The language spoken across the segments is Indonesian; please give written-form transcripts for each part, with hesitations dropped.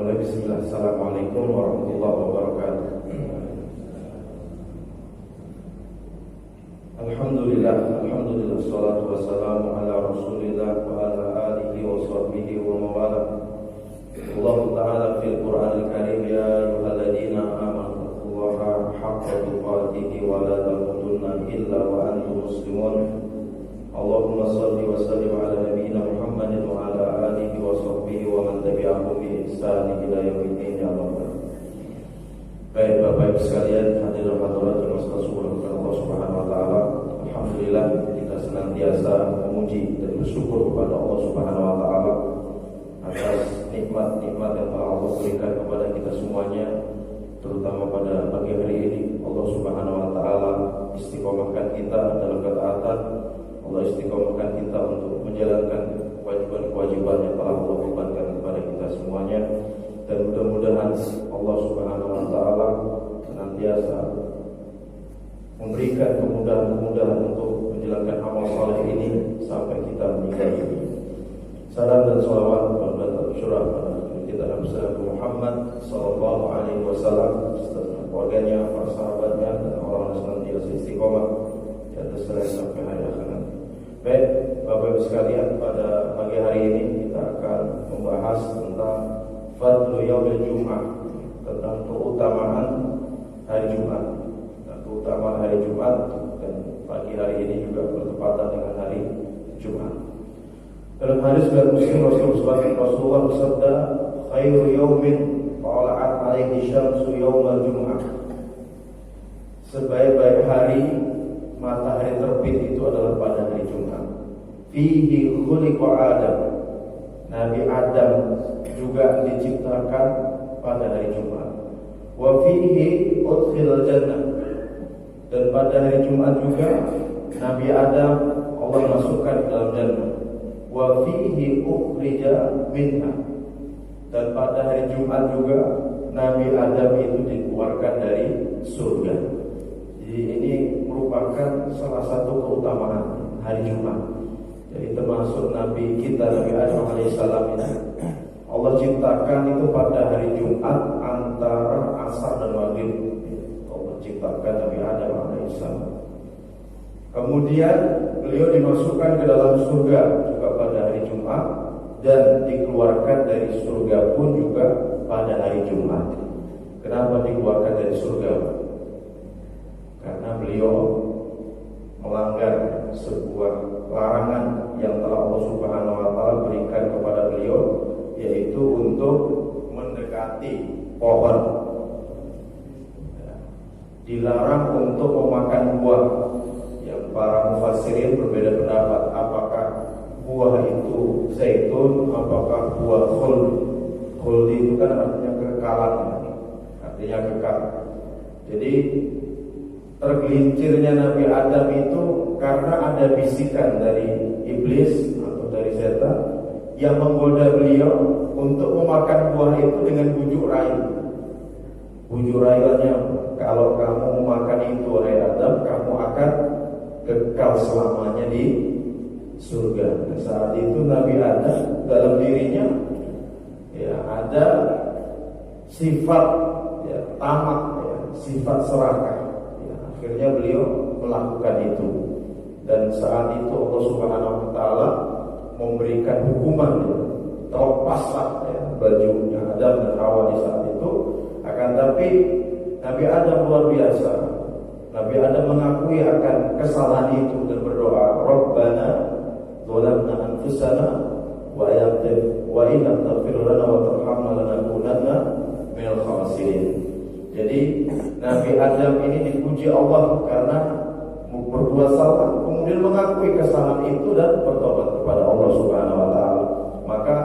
mulai. Bismillah. Assalamualaikum warahmatullahi wabarakatuh. Alhamdulillah, salatu wassalamu ala rasulillah wa ala alihi wa sahbihi wa mawala. Allah Ta'ala fil Qur'anil Karim, ya ayyuhalladzina amanu taqullaha haqqa tuqatih wa la tamutunna illa wa antum muslimun. Allahumma salli wa sallim ala nabiyyina Muhammadin wa ala alihi wa sahbihi wa man tabi'ahum bi ihsan ila yaumiddin. Baik Bapak Ibu sekalian, hadirin hadirat yang bersyukur kepada Allah Subhanahu wa taala. Alhamdulillah, kita senantiasa memuji dan bersyukur kepada Allah Subhanahu wa taala atas nikmat-nikmat yang telah Allah berikan kepada kita semuanya, terutama pada pagi hari ini. Allah Subhanahu wa taala istiqomahkan kita dalam ketaatan. Allah istiqomahkan kita untuk menjalankan kewajiban-kewajiban yang telah Allah bebankan kepada kita semuanya. Dan mudah-mudahan Allah Subhanahu wa taala senantiasa memberikan kemudahan-kemudahan untuk menjalankan amal saleh ini sampai kita meninggal ini. Salam dan salawat kepada surah kita Nabi Muhammad sallallahu alaihi wasallam, keluarganya, para sahabatnya, dan orang-orang senantiasa istiqomah di atas jalan sampai hari akhirat. Baik, Bapak Ibu sekalian, pada pagi hari ini kita akan membahas tentang Fadlu Yaumil Jum'ah, tentang keutamaan hari Jumat. Keutamaan hari Jumat, dan pagi hari ini juga bertepatan dengan hari Jumat. Dalam hadis dari Muslim, Rasulullah bersabda, khairu yaumin tala'at alaihi syamsu yaumal Jum'ah. Sebaik-baik hari matahari terbit itu adalah pada hari Jumat. Fihi khuliqa Adam. Nabi Adam juga diciptakan pada hari Jumat. Wa fihi udkhilal jannah. Dan pada hari Jumat juga Nabi Adam Allah masukkan ke dalam jannah. Wa fihi ukhrija minha. Dan pada hari Jumat juga Nabi Adam itu dikeluarkan dari surga. Jadi ini merupakan salah satu keutamaan hari Jumat. Jadi termasuk Nabi kita, Nabi Adam alaihissalam ini, Allah ciptakan itu pada hari Jumat antara asar dan maghrib. Allah ciptakan Nabi Adam alaihissalam. Kemudian beliau dimasukkan ke dalam surga juga pada hari Jumat, dan dikeluarkan dari surga pun juga pada hari Jumat. Kenapa dikeluarkan dari surga? Karena beliau melanggar sebuah larangan yang telah Allah Subhanahu wa taala berikan kepada beliau, yaitu untuk mendekati pohon. Dilarang untuk memakan buah. Yang para mufassirin berbeda pendapat, apakah buah itu zaitun, apakah buah khuld. Khuld itu kan artinya kekekalan, artinya kekal. Jadi tergelincirnya Nabi Adam itu karena ada bisikan dari iblis atau dari setan yang menggoda beliau untuk memakan buah itu dengan bujuk rayu. Bujuk rayuannya, kalau kamu memakan itu wahai Adam, kamu akan kekal selamanya di surga. Nah, saat itu Nabi Adam dalam dirinya ya ada sifat tamak, sifat serakah. Akhirnya beliau melakukan itu, dan saat itu Allah Subhanahu wa taala memberikan hukuman, terlepaslah bajunya Adam dan Hawa di saat itu. Akan tapi Nabi Adam luar biasa. Nabi Adam mengakui akan kesalahan itu dan berdoa, Rabbana zalamna anfusana wa in lam taghfir lana wa tarhamna lanakunanna minal khasirin. Jadi Nabi Adam ini dipuji Allah karena berbuat salah, kemudian mengakui kesalahan itu dan bertobat kepada Allah Subhanahu wa taala. Maka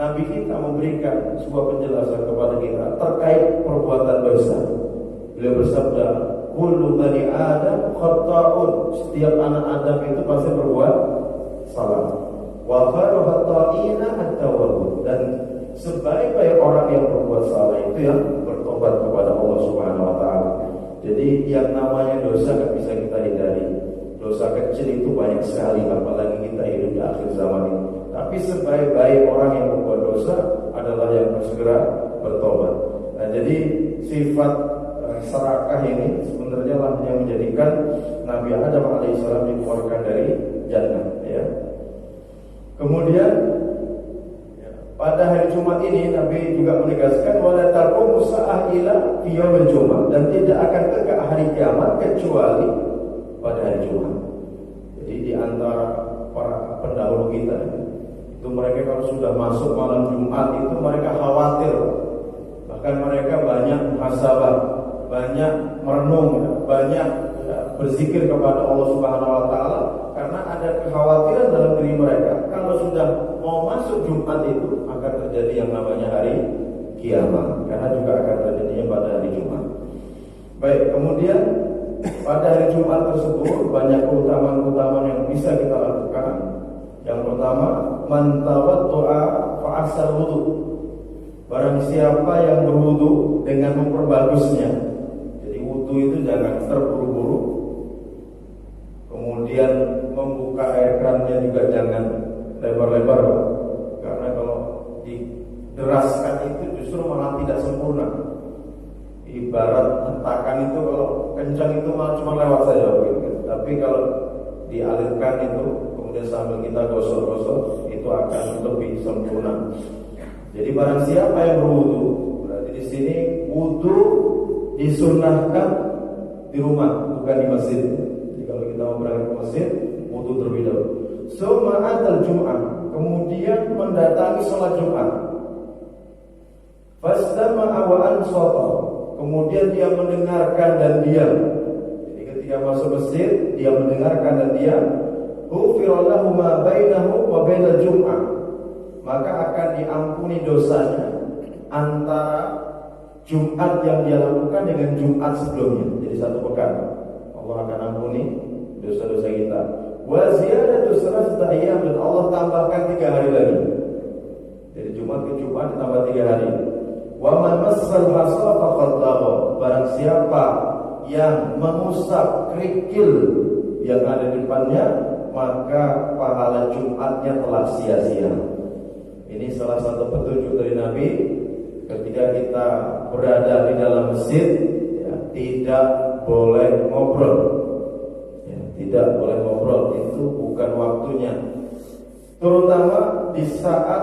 Nabi kita memberikan sebuah penjelasan kepada kita terkait perbuatan dosa. Beliau bersabda, kullu bani Adam khata'un. Setiap anak Adam itu pasti berbuat salah. Wa khairu khata'ina at-tawwabun. Dan sebaik-baik orang yang berbuat salah itu yang bertobat kepada Allah Subhanahu wa taala. Jadi yang namanya dosa tidak bisa kita hindari. Dosa kecil itu banyak sekali, apalagi kita hidup di akhir zaman ini. Tapi sebaik-baik orang yang berbuat dosa adalah yang segera Jadi sifat serakah ini sebenarnya lah yang menjadikan Nabi Adam alaihissalam dikeluarkan dari jannah, ya. Kemudian pada hari Jumat ini Nabi juga menegaskan wala taqumu sa'ah illa fi yaumil Jumat, dan tidak akan tegak hari kiamat kecuali pada hari Jumat. Jadi di antara para pendahulu kita itu mereka kalau sudah masuk malam Jumat itu mereka khawatir, bahkan mereka banyak muhasabah, banyak merenung, banyak berzikir kepada Allah Subhanahu wa taala, karena ada kekhawatiran dalam diri mereka kalau sudah mau masuk Jumat itu akan terjadi yang namanya hari kiamat, karena juga akan terjadinya pada hari Jumat. Baik, kemudian pada hari Jumat tersebut banyak keutamaan-keutamaan yang bisa kita lakukan. Yang pertama, man tawaddu'a fa ahsana wudu. Barang siapa yang berwudu dengan memperbagusnya. Jadi wudu itu jangan terburu-buru. Kemudian membuka air kerannya juga jangan lebar-lebar, karena kalau dideraskan itu justru malah tidak sempurna. Ibarat hentakan itu kalau kencang itu malah cuma lewat saja gitu. Tapi kalau dialirkan itu kemudian sambil kita gosok-gosok itu akan lebih sempurna. Jadi barang siapa yang berwudu, berarti di sini wudu disunahkan di rumah, bukan di masjid. Jadi kalau kita mau berangkat ke masjid, wudu terlebih dahulu. Suma'atul Jum'ah, kemudian mendatangi sholat Jumat. Fastama'a wa ansata, kemudian dia mendengarkan dan diam. Jadi ketika masuk masjid, dia mendengarkan dan diam. Ghufira lahu ma bainahu wa bainal Jum'ah, maka akan diampuni dosanya antara Jumat yang dia lakukan dengan Jumat sebelumnya. Jadi satu pekan Allah akan ampuni dosa-dosa kita. Wa ziyadatu salasata ayyam, dan Allah tambahkan 3 hari lagi. Dari Jumat ke Jumat ditambah 3 hari. Wa man massal hasa faqad lagha, barang siapa yang mengusap kerikil yang ada di depannya, maka pahala Jumatnya telah sia-sia. Ini salah satu petunjuk dari Nabi ketika kita berada di dalam masjid, ya, tidak boleh ngobrol, ya, tidak boleh ngobrol, itu bukan waktunya. Terutama di saat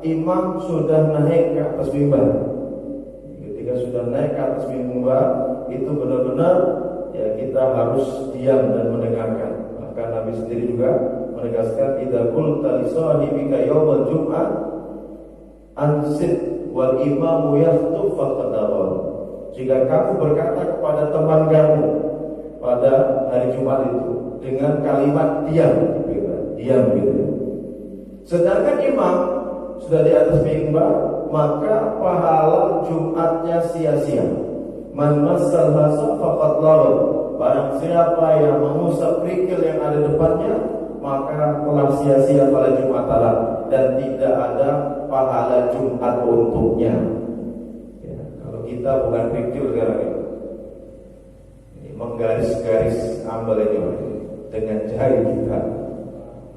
imam sudah naik ke atas mimbar. Ketika sudah naik ke atas mimbar, itu benar-benar ya kita harus diam dan mendengarkan. Bahkan Nabi sendiri juga menegaskan, idza qulta li sahibika yaumul jum'ah ansit wal imamu yahtub faqad dawal. Jika kamu berkata kepada teman kamu pada hari Jumat itu dengan kalimat diam, diam gitu. Sedangkan imam sudah di atas mimbar, maka pahala Jumatnya sia-sia. Man massal hasa faqad lagha, barang siapa yang mengusap kerikil yang ada depannya, maka telah sia-sia pada Jumat malam dan tidak ada pahala Jumat untuknya. Ya, kalau kita bukan kerikil sekarang ini menggaris-garis ambal ini dengan jari kita,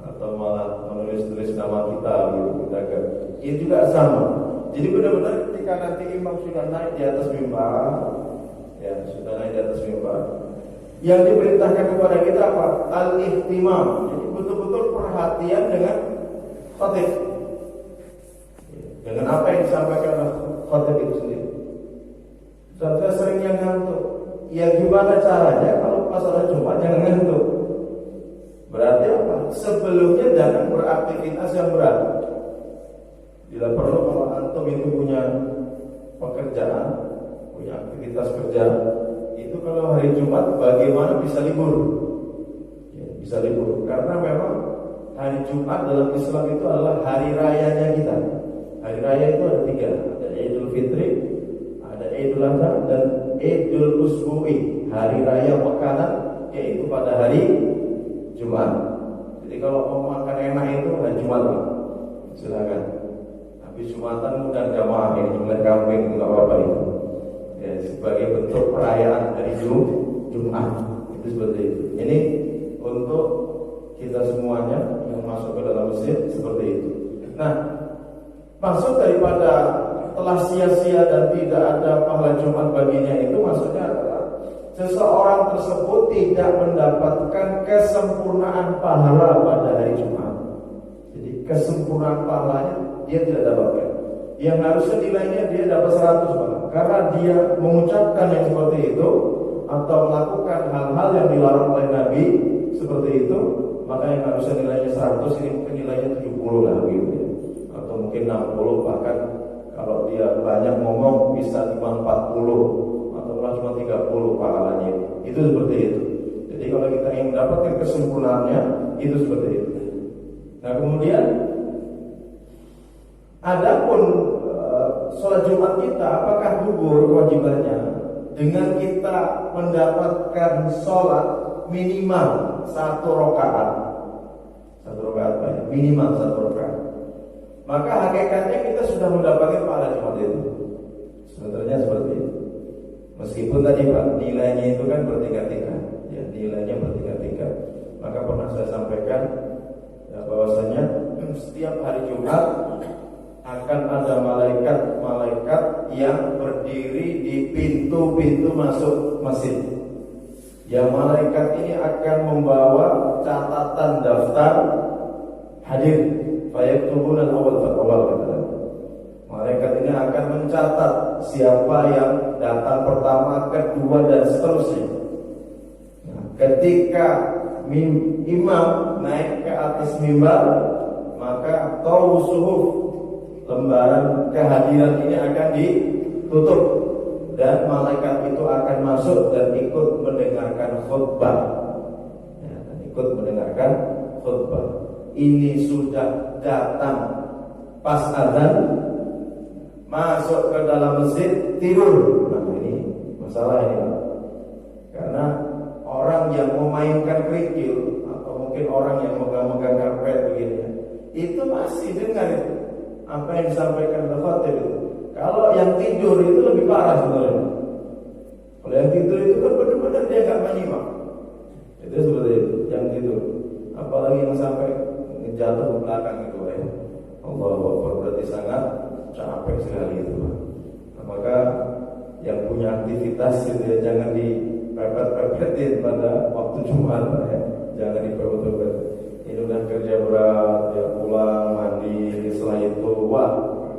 atau malah menulis-tulis nama kita gitu, kita kan. Ini juga sama. Jadi benar-benar ketika nanti imam sudah naik di atas mimbar, ya sudah naik di atas mimbar, yang diperintahkan kepada kita apa? Al-ihtimam. Jadi betul-betul perhatian dengan khatib, dengan apa yang disampaikan oleh khatib itu sendiri. Saya seringnya ngantuk. Ya gimana caranya kalau masalah Jumat jangan ngantuk? Berarti apa? Sebelumnya jangan beraktivitas yang berat. Bila perlu, kalau antum itu punya pekerjaan, punya aktivitas kerja, itu kalau hari Jumat bagaimana bisa libur? Ya, bisa libur karena memang hari Jumat dalam Islam itu adalah hari rayanya kita. Hari raya itu ada 3, ada Idul Fitri, ada Idul Adha, dan Idul Usbu'i, hari raya makanan, yaitu pada hari Jumat. Jadi kalau mau makan enak itu hari Jumat, silakan. Habis Jumatan udah jamaah ini nyembelih kambing itu nggak apa-apa itu. Ya, sebagai bentuk perayaan dari Jumat itu seperti itu. Ini untuk kita semuanya yang masuk ke dalam masjid seperti itu. Nah, maksud daripada telah sia-sia dan tidak ada pahala Jumat baginya, itu maksudnya adalah seseorang tersebut tidak mendapatkan kesempurnaan pahala pada hari Jumat. Jadi kesempurnaan pahalanya dia tidak dapatkan. Yang harusnya nilainya dia dapat 100 malah, karena dia mengucapkan yang seperti itu atau melakukan hal-hal yang dilarang oleh Nabi seperti itu, maka yang harusnya nilainya 100 ini mungkin nilainya 70 lah gitu ya. Atau mungkin 60, bahkan kalau dia banyak ngomong bisa cuma 40 atau malah cuma 30 pahalanya. Itu seperti itu. Jadi kalau kita ingin mendapatkan kesempurnaannya, itu seperti itu. Nah kemudian adapun sholat Jumat kita apakah gugur kewajibannya dengan kita mendapatkan sholat minimal 1 rakaat. 1 rakaat banyak, minimal 1 rakaat. Maka hakikatnya kita sudah mendapatkan pahala Jumat itu. Sebenarnya seperti itu. Meskipun tadi Pak, nilainya itu kan bertingkat-tingkat, ya, nilainya bertingkat-tingkat. Maka pernah saya sampaikan ya, bahwasanya setiap hari Jumat akan ada malaikat-malaikat yang berdiri di pintu-pintu masuk masjid. Yang malaikat ini akan membawa catatan daftar hadir. Fayaktubuna al-awwal. Malaikat ini akan mencatat siapa yang datang pertama, kedua dan seterusnya. Nah, ketika imam naik ke atas mimbar, maka tawusuhuf, lembaran kehadiran ini akan ditutup dan malaikat itu akan masuk dan ikut mendengarkan khutbah. Ya, dan ikut mendengarkan khutbah. Ini sudah datang pas azan, masuk ke dalam masjid, tidur. Nah ini masalah ini, karena orang yang memainkan kerikil atau mungkin orang yang megang-megang karpet begini, itu masih dengar itu apa yang disampaikan oleh khatib itu. Kalau yang tidur itu lebih parah sebenarnya. Kalau yang tidur itu kan benar-benar dia nggak menyimak. Itu seperti itu, yang tidur. Apalagi yang sampai jatuh ke belakang itu ya. Allahu Akbar, berarti sangat capek sekali itu. Nah, maka yang punya aktivitas itu ya, jangan dipepet-pepetin pada waktu Jumat ya. Jangan dipepet-pepet. Ini udah kerja berat, ya pulang mandi, setelah itu wah,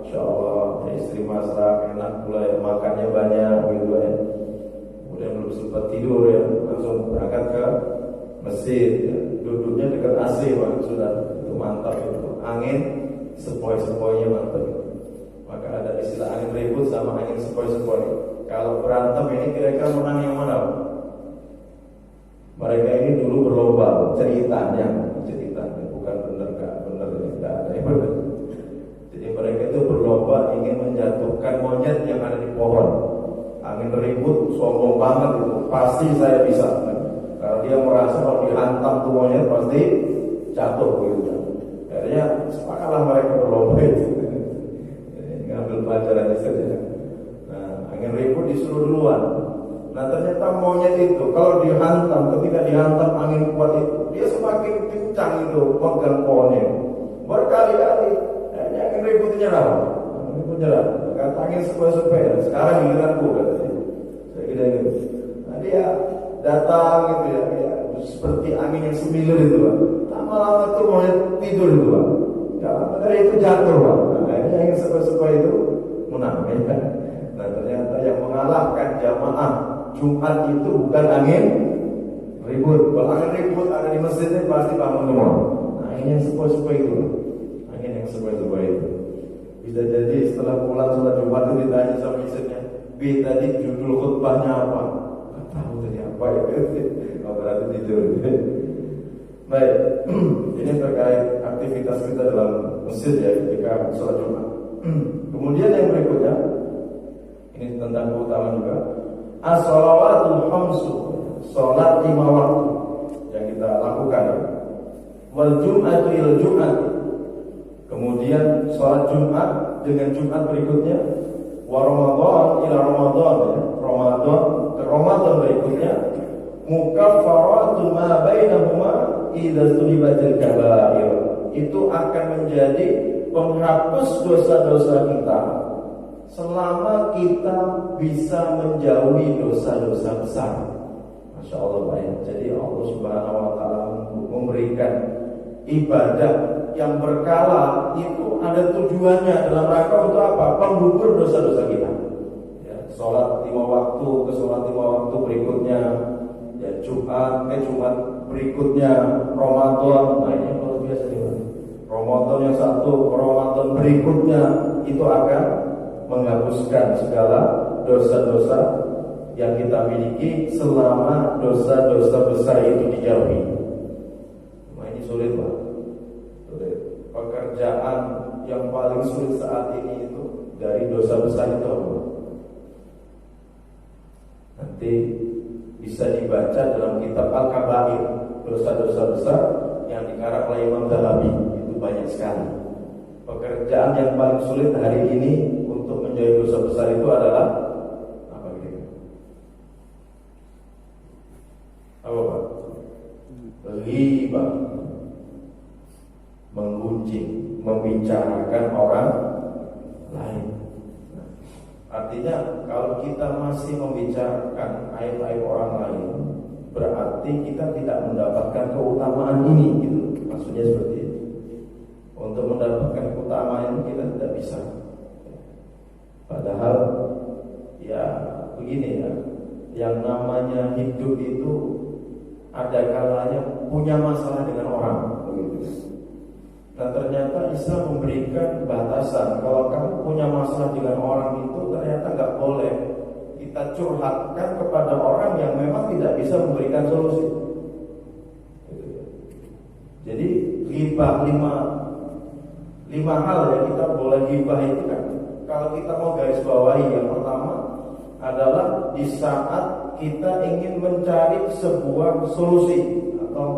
insya Allah ya, istri masak enak pula ya, makannya banyak gitu ya. Kemudian belum sempat tidur ya, langsung berangkat ke masjid ya. Duduknya dekat AC Pak, sudah itu mantap itu. Angin sepoi-sepoinya mantap itu. Maka ada istilah angin ribut sama angin sepoi-sepoi. Kalau berantem ini kira-kira menang yang mana? Mereka ini dulu berlomba ceritanya, bukan benar enggak ada yang benar. Jadi mereka itu berlomba ingin menjatuhkan monyet yang ada di pohon. Angin ribut, sombong banget itu. Pasti saya bisa. Karena dia merasa kalau dihantam tuh monyet pasti jatuh gitu. Akhirnya sepakatlah mereka berlomba itu. Ngambil pelajaran saja. Nah, angin ribut disuruh duluan. Nah ternyata monyet itu kalau dihantam, ketika dihantam angin kuat itu, dia semakin kencang itu pegang pohonnya. Berkali-kali, akhirnya angin ribut nyerah. Kata angin sepoi-sepoi. Sekarang giliranku katanya. Saya kira gitu. Nah dia datang gitu ya, seperti angin yang semilir itu Pak. Lama-lama itu monyet tidur itu Pak. Karena itu jatuh Pak. Nah, akhirnya angin sepoi-sepoi itu menang ya. Nah ternyata yang mengalahkan jamaah Jumat itu bukan angin ribut. Kalau angin ribut ada di masjidnya pasti bangun semua. Nah angin yang sepoi-sepoi itu, angin yang sepoi-sepoi itu. Bisa jadi setelah pulang sholat Jumat itu ditanya sama istrinya, "Bi tadi judul khutbahnya apa?" Nggak tahu tadi apa itu. Oh berarti tidur. Baik, ini terkait aktivitas kita dalam masjid ya ketika sholat Jumat. Kemudian yang berikutnya, ini tentang keutamaan juga. As-shalawatul khamsu, salat 5 waktu yang kita lakukan. Wal jum'atu ila jum'at. Kemudian salat Jumat dengan Jumat berikutnya. Wa Ramadan ila Ramadan, ya. Ramadan ke Ramadan berikutnya. Mukaffaratu ma bainahuma idza tulibatil kabair. Itu akan menjadi penghapus dosa-dosa kita selama kita bisa menjauhi dosa-dosa besar. Masya Allah Pak ya. Jadi Allah Subhanahu wa Ta'ala memberikan ibadah yang berkala itu ada tujuannya dalam rangka untuk apa? Penggugur dosa-dosa kita. Ya, sholat 5 waktu ke sholat 5 waktu berikutnya, ya Jumat berikutnya, Ramadan. Nah ini luar biasa nih. Ramadan yang satu, Ramadan berikutnya itu akan menghapuskan segala dosa-dosa yang kita miliki selama dosa-dosa besar itu dijauhi. Nah ini sulit Pak. Sulit. Pekerjaan yang paling sulit saat ini itu dari dosa besar itu apa? Nanti bisa dibaca dalam kitab Al-Kabair, dosa-dosa besar yang dikarang oleh Imam Dhahabi. Itu banyak sekali. Pekerjaan yang paling sulit hari ini untuk menjauhi dosa besar itu adalah apa gitu? Apa Pak? Ghibah, menggunjing, membicarakan orang lain. Artinya kalau kita masih membicarakan aib-aib orang lain, berarti kita tidak mendapatkan keutamaan ini gitu. Maksudnya seperti itu. Untuk mendapatkan keutamaan ini kita tidak bisa. Padahal ya begini ya, yang namanya hidup itu ada kalanya punya masalah dengan orang begitu. Nah ternyata Islam memberikan batasan. Kalau kamu punya masalah dengan orang itu ternyata nggak boleh kita curhatkan kepada orang yang memang tidak bisa memberikan solusi. Jadi ghibah lima hal yang kita boleh ghibah itu kan. Kalau kita mau garis bawahi, yang pertama adalah di saat kita ingin mencari sebuah solusi atau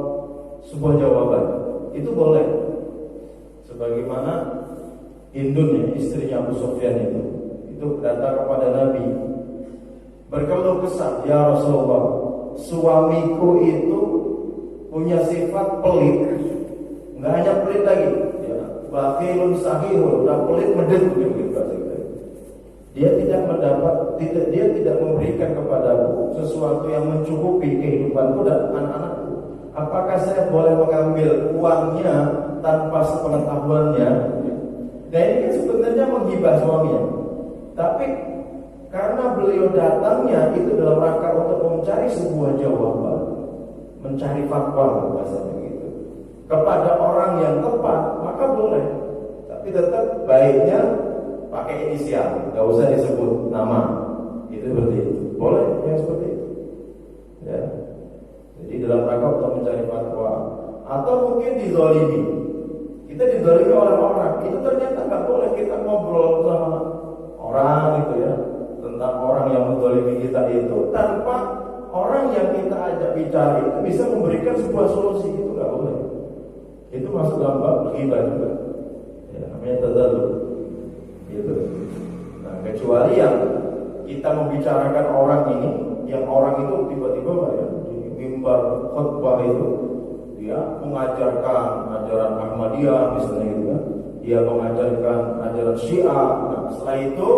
sebuah jawaban, itu boleh. Sebagaimana Hindun ya, istrinya Abu Sufyan itu datang kepada Nabi berkeluh kesah, ya Rasulullah, suamiku itu punya sifat pelit, nggak hanya pelit lagi, ya, bakhilun sahihun, udah pelit medit begitu. Dia tidak memberikan kepadaku sesuatu yang mencukupi kehidupanku dan anak-anakku. Apakah saya boleh mengambil uangnya tanpa sepengetahuannya? Nah ini kan sebenarnya menghibah suaminya. Tapi karena beliau datangnya itu dalam rangka untuk mencari sebuah jawaban, mencari fatwa bahasanya gitu, kepada orang yang tepat, maka boleh. Tapi tetap baiknya pakai inisial, nggak usah disebut nama. Itu seperti itu. Boleh yang seperti itu. Ya. Jadi dalam rangka untuk mencari fatwa, atau mungkin dizalimi. Kita dizalimi oleh orang, itu ternyata nggak boleh kita ngobrol sama orang itu ya, tentang orang yang menzalimi kita itu tanpa orang yang kita ajak bicara itu bisa memberikan sebuah solusi, itu nggak boleh. Itu masuk dalam bab ghibah juga. Ya, namanya tadzallum. Gitu. Nah, kecuali yang kita membicarakan orang ini, yang orang itu tiba-tiba ya, di mimbar khutbah itu dia mengajarkan ajaran Ahmadiyah misalnya gitu kan, dia mengajarkan ajaran Syiah. Nah, setelah itu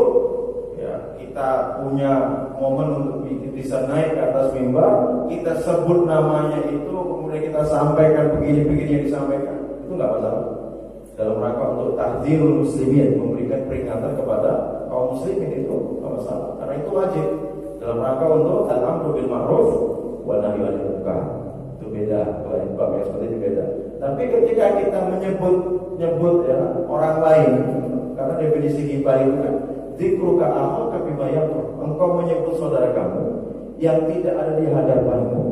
ya kita punya momen untuk bisa naik ke atas mimbar, kita sebut namanya itu, kemudian kita sampaikan begini-begini yang disampaikan, itu nggak masalah. Dalam rangka untuk tahdzirul muslimin, memberikan peringatan kepada kaum muslimin, itu tidak masalah, karena itu wajib dalam rangka untuk al-amru bil ma'ruf wa nahyi 'anil munkar. Itu beda, lain bab yang seperti itu beda. Tapi ketika kita menyebut ya orang lain, karena definisi ghibah itu kan dzikruka akhaka bima yakrah, engkau menyebut saudara kamu yang tidak ada di hadapanmu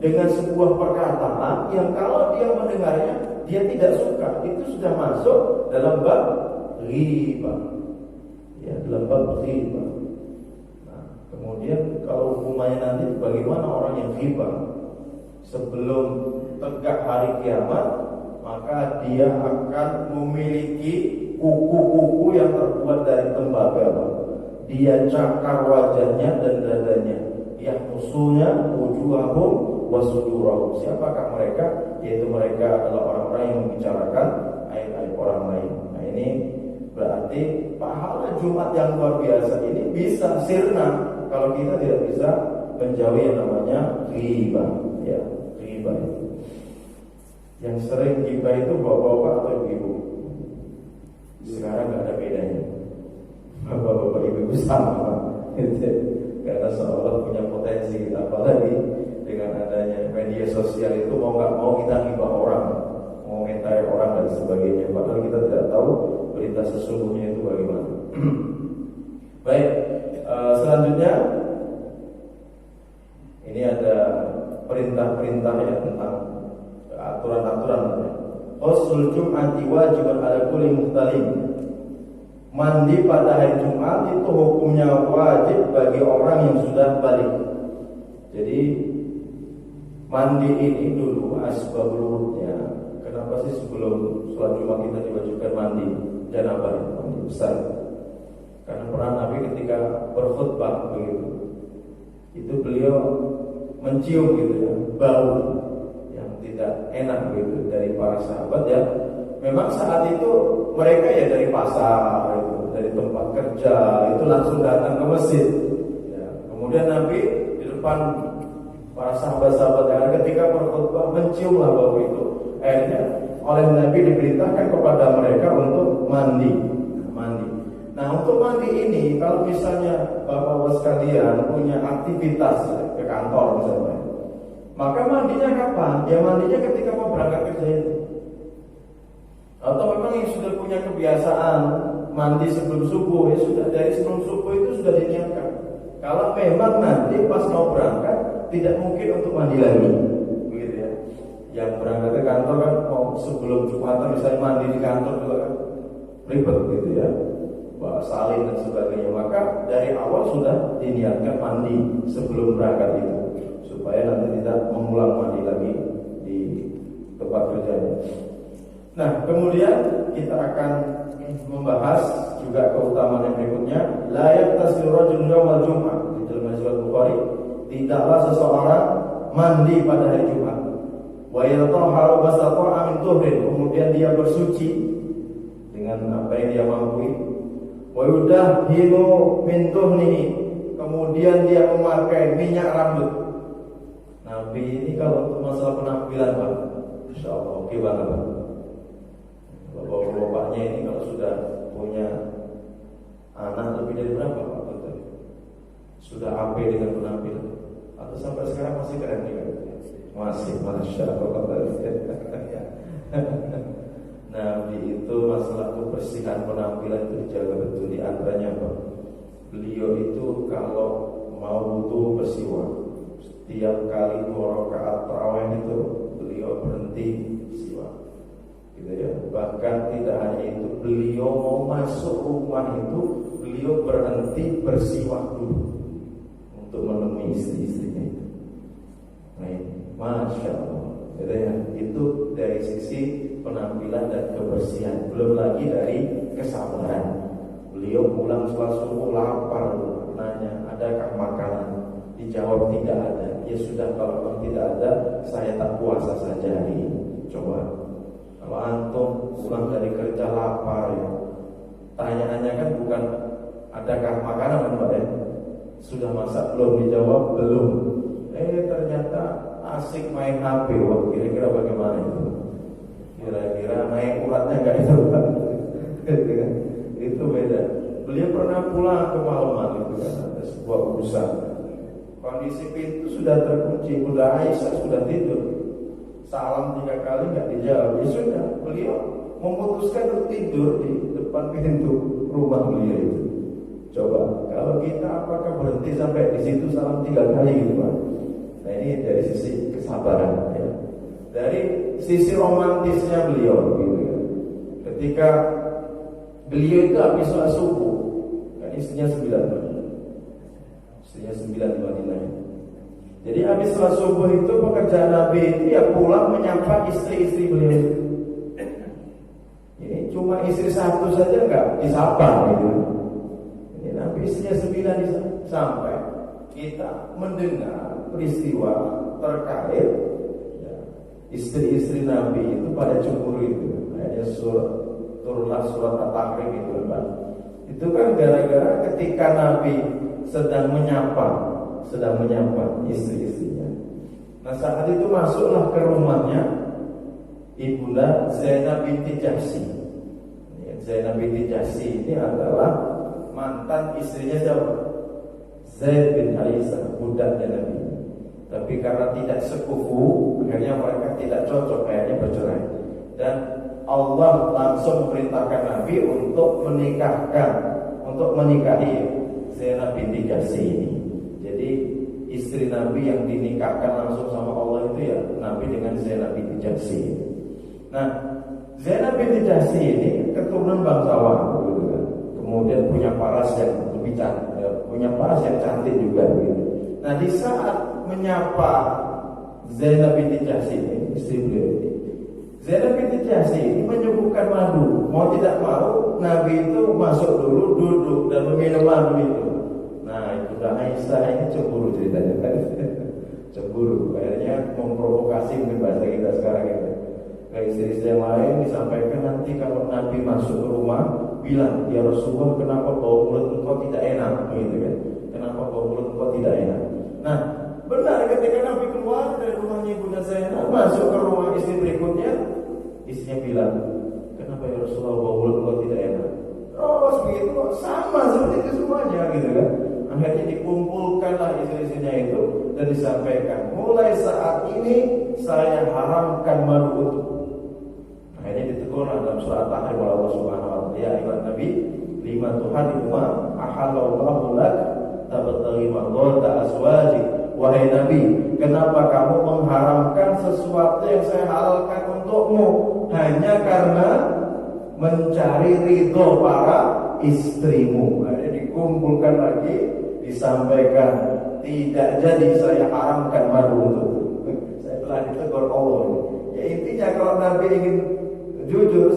dengan sebuah perkataan yang kalau dia mendengarnya dia tidak suka, itu sudah masuk dalam bab ghibah. Ya, dalam bab ghibah. Nah, kemudian kalau hukumannya nanti bagaimana orang yang ghibah sebelum tegak hari kiamat, maka dia akan memiliki kuku-kuku yang terbuat dari tembaga. Dia cakar wajahnya dan dadanya, yang musuhnya wujuhahum wasudurahum. Siapakah mereka? Yaitu mereka adalah orang-orang yang membicarakan aib-aib orang lain. Nah ini berarti pahala Jumat yang luar biasa ini bisa sirna kalau kita tidak bisa menjauhi yang namanya ghibah, ya, ghibah itu. Yang sering ghibah itu bapak-bapak atau ibu-ibu. Sekarang nggak ada bedanya, bapak-bapak ibu-ibu sama, karena seolah punya potensi. Apalagi dengan adanya media sosial itu mau nggak mau kita ghibah orang, mau mentai orang dan sebagainya. Padahal kita tidak tahu berita sesungguhnya itu bagaimana. Baik, selanjutnya ini ada perintah-perintah ya tentang aturan-aturan. Ghusl Jum'ati wajibun ala kulli muhtalim. Mandi pada hari Jumat itu hukumnya wajib bagi orang yang sudah balik. Jadi mandi ini dulu asbabul wudhunya. Kenapa sih sebelum sholat Jumat kita diwajibkan mandi janabah, mandi besar? Karena pernah Nabi ketika berkhutbah begitu, itu beliau mencium gitu ya, bau yang tidak enak gitu dari para sahabat ya. Memang saat itu mereka ya dari pasar, gitu, dari tempat kerja, itu langsung datang ke masjid. Ya, kemudian Nabi di depan para sahabat-sahabat yang ketika berkhutbah menciumlah bau itu. Akhirnya oleh Nabi diperintahkan kepada mereka untuk mandi. Nah, untuk mandi ini, kalau misalnya bapak-bapak sekalian punya aktivitas ke kantor misalnya, maka mandinya kapan? Ya mandinya ketika mau berangkat kerja itu. Atau memang yang sudah punya kebiasaan mandi sebelum subuh, ya sudah dari sebelum subuh itu sudah diniatkan. Kalau memang nanti pas mau berangkat tidak mungkin untuk mandi lagi, begitu ya. Yang berangkat ke kantor kan mau sebelum Jumatan misalnya mandi di kantor juga kan ribet gitu ya, salin dan sebagainya. Maka dari awal sudah diniatkan mandi sebelum berangkat itu, supaya nanti tidak mengulang mandi lagi di tempat kerjanya. Nah, kemudian kita akan membahas juga keutamaan yang berikutnya. Layak tasbih rajul yaumal Jumat. Di dalam riwayat Bukhari, tidaklah seseorang mandi pada hari Jumat. Wa yatahharu bastata'a min tuhrin. Kemudian dia bersuci dengan apa yang dia mampu. Wa yudahhinu min tuhnihi. Kemudian dia memakai minyak rambut. Nabi ini kalau untuk masalah penampilan, Pak, insyaallah oke banget, Pak. Bapak-bapaknya ini kalau sudah punya anak lebih dari berapa, Pak? Betul. Sudah AP dengan penampilan atau sampai sekarang masih keren juga? Masih, masya Allah. Nabi itu masalah kebersihan penampilan itu dijaga betul. Di antaranya apa? Beliau itu kalau mau wudu bersiwak. Setiap kali 2 rakaat tarawih itu beliau berhenti bersiwak. Gitu ya. Bahkan tidak hanya itu, beliau mau masuk rumah itu beliau berhenti bersiwak dulu untuk menemui istri-istrinya itu. Nah, masya Allah. Gitu ya. Itu dari sisi penampilan dan kebersihan. Belum lagi dari kesabaran. Beliau pulang setelah subuh lapar, nanya adakah makanan? Dijawab tidak ada. Ya sudah, kalau memang tidak ada, saya tak puasa saja hari ini. Coba. Kalau antum pulang dari kerja lapar ya, tanyaannya kan bukan adakah makanan, Pak ya? Sudah masak belum? Dijawab belum. Ternyata asik main HP. Wah, kira-kira bagaimana itu? Kira-kira naik uratnya enggak itu, Pak? Itu beda. Beliau pernah pulang ke malaman itu kan, ada sebuah urusan. Kondisi pintu sudah terkunci, Bunda Aisyah sudah tidur. Salam 3 kali nggak dijawab. Ya sudah, beliau memutuskan untuk tidur di depan pintu rumah beliau itu. Coba, kalau kita apakah berhenti sampai di situ salam 3 kali gitu, Pak? Nah, ini dari sisi kesabaran ya. Dari sisi romantisnya beliau gitu ya. Ketika beliau itu habis sholat subuh, kan istrinya 9, istrinya 9 di Madinah. Jadi habis sholat subuh itu pekerjaan Nabi itu ya pulang menyapa istri-istri beliau. Ini cuma istri 1 saja enggak disapa gitu. Ini Nabi istrinya 9 di sana. Sampai kita mendengar peristiwa terkait ya, istri-istri Nabi itu pada cemburu itu. Akhirnya turunlah surat At-Tahrim itu, Pak. Itu kan gara-gara ketika Nabi sedang menyapa istri-istrinya. Nah saat itu masuklah ke rumahnya Ibunda Zainab binti Jahsy. Zainab binti Jahsy ini adalah mantan istrinya siapa? Zaid bin Harisah, budaknya Nabi. Tapi karena tidak sekufu, akhirnya mereka tidak cocok, akhirnya bercerai. Dan Allah langsung memerintahkan Nabi untuk menikahi Zainab binti Jahsy ini. Jadi istri Nabi yang dinikahkan langsung sama Allah itu ya Nabi dengan Zainab binti Jahsy. Nah, Zainab binti Jahsy ini keturunan bangsawan, gitu kan. Kemudian punya paras yang lebih cantik, punya paras yang cantik juga, gitu. Nah, di saat menyapa Zainab binti Jahsy ini, istri beliau ini, Zainab binti Jahsy ini menyuguhkan madu. Mau tidak mau, Nabi itu masuk dulu, duduk dan meminum madu itu. Nah, itu Aisyah ini cemburu ceritanya kan. Cemburu, akhirnya memprovokasi mungkin bahasa kita sekarang itu. Ke istri-istri yang lain disampaikan, nanti kalau Nabi masuk ke rumah, bilang, ya Rasulullah, kenapa bau mulut engkau tidak enak, gitu kan? Kenapa bau mulut engkau tidak enak? Nah, benar ketika Nabi keluar dari rumahnya Ibunda Zainab masuk ke rumah istri berikutnya, istrinya bilang, kenapa ya Rasulullah bau mulut engkau tidak enak? Terus begitu sama seperti itu semuanya, gitu kan? Akhirnya dikumpulkanlah istri-istrinya itu dan disampaikan, mulai saat ini saya haramkan madu untuk. Akhirnya ditegur dalam surat At-Tahrim oleh Allah Subhanahu wa taala, ya ayyuhan nabi lima tuharimu ma ahallallahu lak tabtaghi mardata azwajik. Wahai Nabi, kenapa kamu mengharamkan sesuatu yang saya halalkan untukmu hanya karena mencari ridho para istrimu? Akhirnya dikumpulkan lagi, disampaikan, tidak jadi saya haramkan madu untukmu. Saya telah ditegur Allah. Ya intinya kalau Nabi ingin jujur,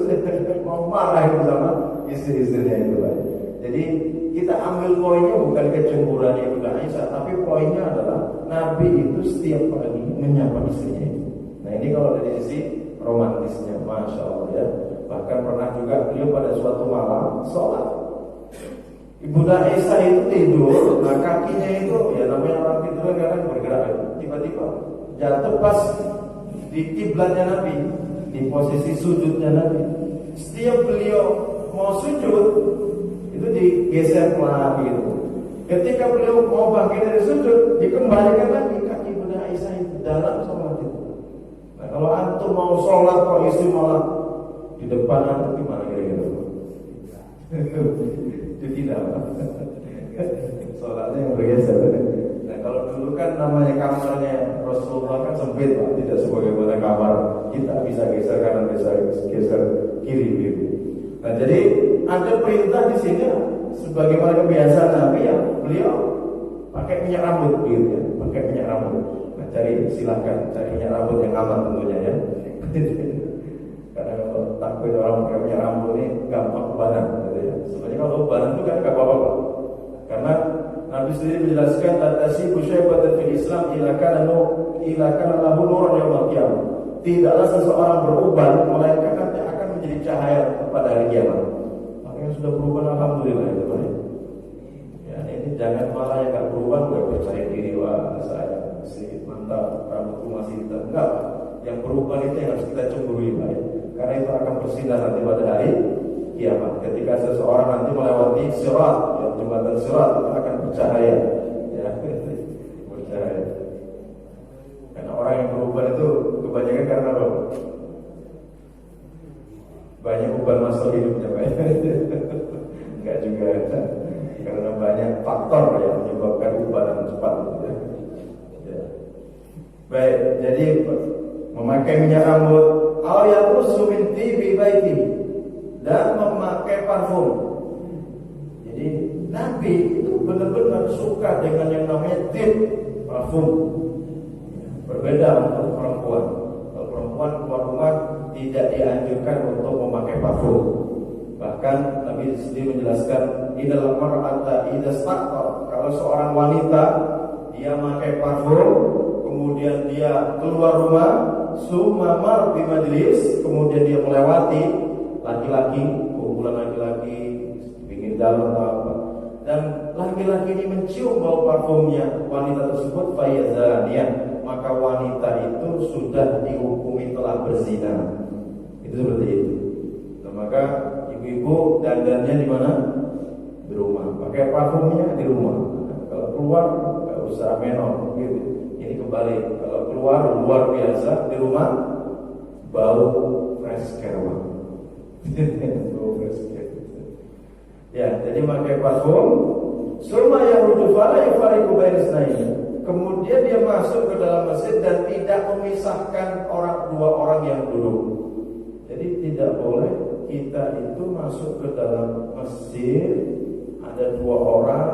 mau marah itu sama istri-istrinya itu. Jadi kita ambil poinnya bukan kecemburuan Ibu Aisyah, tapi poinnya adalah Nabi itu setiap pagi menyapa istrinya itu. Nah ini kalau dari sisi romantisnya, masya Allah ya. Bahkan pernah juga beliau pada suatu malam sholat, Ibunda Aisyah itu tidur, nah kakinya itu ya namanya orang tidur kan bergerak, tiba-tiba jatuh pas di kiblatnya Nabi, di posisi sujudnya Nabi. Setiap beliau mau sujud itu digeser pelan gitu. Ketika beliau mau bangkit dari sujud, dikembalikan lagi kaki Ibunda Aisyah itu dalam sholat itu. Nah kalau antum mau sholat kok istri malah di depan antum, gimana kira-kira? Itu tidak apa? Sholatnya yang bergeser. Nah kalau dulu kan namanya kamarnya Rasulullah kan sempit Pak, tidak sebagaimana kamar kita bisa geser kanan, bisa geser kiri gitu. Nah jadi ada perintah di sini sebagaimana kebiasaan Nabi ya, beliau pakai minyak rambut gitu ya, pakai minyak rambut. Nah silahkan cari minyak rambut yang aman tentunya ya. Karena kalau takut orang pakai minyak rambut ini gampang kebanan gitu ya. Sebenarnya kalau kebanan itu kan gak apa-apa. Karena Nabi sendiri menjelaskan tasibu syaibatan fil Islam ila kana lahu nuran yaumil qiyamah. Tidaklah seseorang beruban melainkan nanti akan menjadi cahaya pada hari kiamat. Makanya sudah beruban alhamdulillah itu Pak. Ya ini jangan malah yang enggak beruban gue percaya diri wah saya masih mantap, rambutku masih hitam. Enggak, yang beruban itu yang harus kita cemburui Pak. Karena itu akan bersinar nanti pada hari kiamat. Ketika seseorang nanti melewati sirat, ya, jembatan sirat itu akan bercahaya, ya, bercahaya. Karena orang yang berubah itu kebanyakan karena apa? Banyak uban masuk hidupnya, Pak. Enggak juga, karena banyak faktor yang menyebabkan ubanan cepat. Ya. Ya. Baik, jadi memakai minyak rambut, ayatul minti bibaiti, dan memakai parfum. Jadi Nabi itu benar-benar suka dengan yang namanya tip, parfum. Berbeda untuk perempuan. Kalau perempuan keluar rumah tidak dianjurkan untuk memakai parfum. Bahkan Nabi sendiri menjelaskan innal mar'ata idza staqqa, kalau seorang wanita dia memakai parfum, kemudian dia keluar rumah, summa mar di majlis, kemudian dia melewati laki-laki, kumpulan laki-laki, pinggir jalan atau apa. Dan laki-laki ini mencium bau parfumnya wanita tersebut, fayazaniyan, maka wanita itu sudah dihukumi telah berzina. Itu seperti itu. Nah, maka ibu-ibu dandannya di mana? Di rumah. Pakai parfumnya di rumah. Kalau keluar nggak usah menor gitu. Ini kembali. Kalau keluar luar biasa, di rumah bau fresh care. Bau fresh care. Ya, jadi pakai parfum. Suma yahudu fala yufariqu baina itsnaini. Kemudian dia masuk ke dalam masjid dan tidak memisahkan dua orang yang duduk. Jadi tidak boleh kita itu masuk ke dalam masjid, ada dua orang,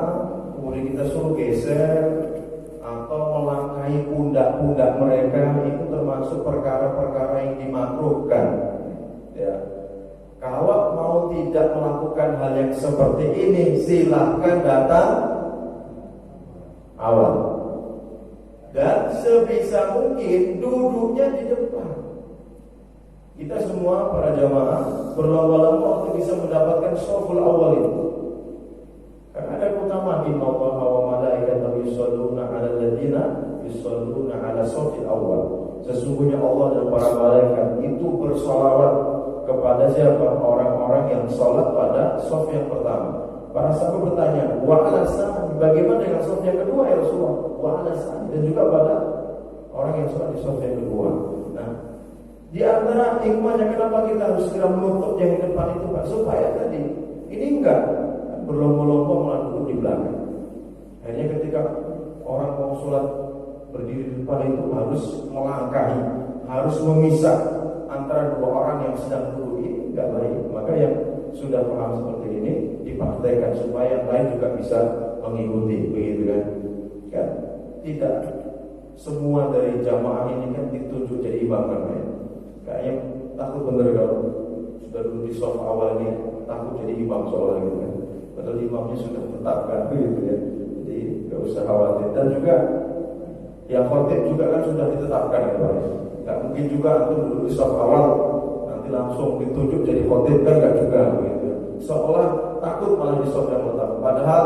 kemudian kita suruh geser atau melangkahi pundak-pundak mereka. Itu termasuk perkara-perkara yang dimakruhkan. Ya. Kalau mau tidak melakukan hal yang seperti ini, silahkan datang awal. Dan sebisa mungkin duduknya di depan. Kita semua para jamaah berlomba-lomba untuk bisa mendapatkan shaful awal itu. Karena ada keutamaan, innallaha wa malaikatahu yusholluna 'alal ladzina yusholluna 'ala shafil awal. Sesungguhnya Allah dan para malaikat itu bersolawat kepada siapa? Orang-orang yang sholat pada shaf yang pertama. Para sahabat bertanya, wa 'ala sa'an, bagaimana dengan shaf yang kedua ya Rasulullah? Wa 'ala sa'an, dan juga pada orang yang sholat di shaf yang kedua. Nah, di antara hikmahnya kenapa kita harus segera menutup yang di depan itu, Pak? Supaya tadi ini enggak berlomba-lomba malah duduk di belakang. Akhirnya ketika orang mau sholat berdiri di depan itu harus melangkahi, harus memisah antara dua orang yang sedang duduk. Ini enggak baik. Maka yang sudah paham seperti ini dipraktekkan supaya yang lain juga bisa mengikuti, begitu kan? Kan tidak semua dari jamaah ini kan ditunjuk jadi imam kan ya. Kayaknya takut bener kalau sudah duduk di shaf awal ini takut jadi imam soalnya gitu kan. Padahal imamnya sudah tetapkan gitu ya. Jadi nggak usah khawatir. Dan juga yang khotib juga kan sudah ditetapkan ya Pak. Nggak mungkin juga antum duduk di shaf awal nanti langsung ditunjuk jadi khotib kan nggak juga gitu. Seolah takut malah di shaf yang pertama. Padahal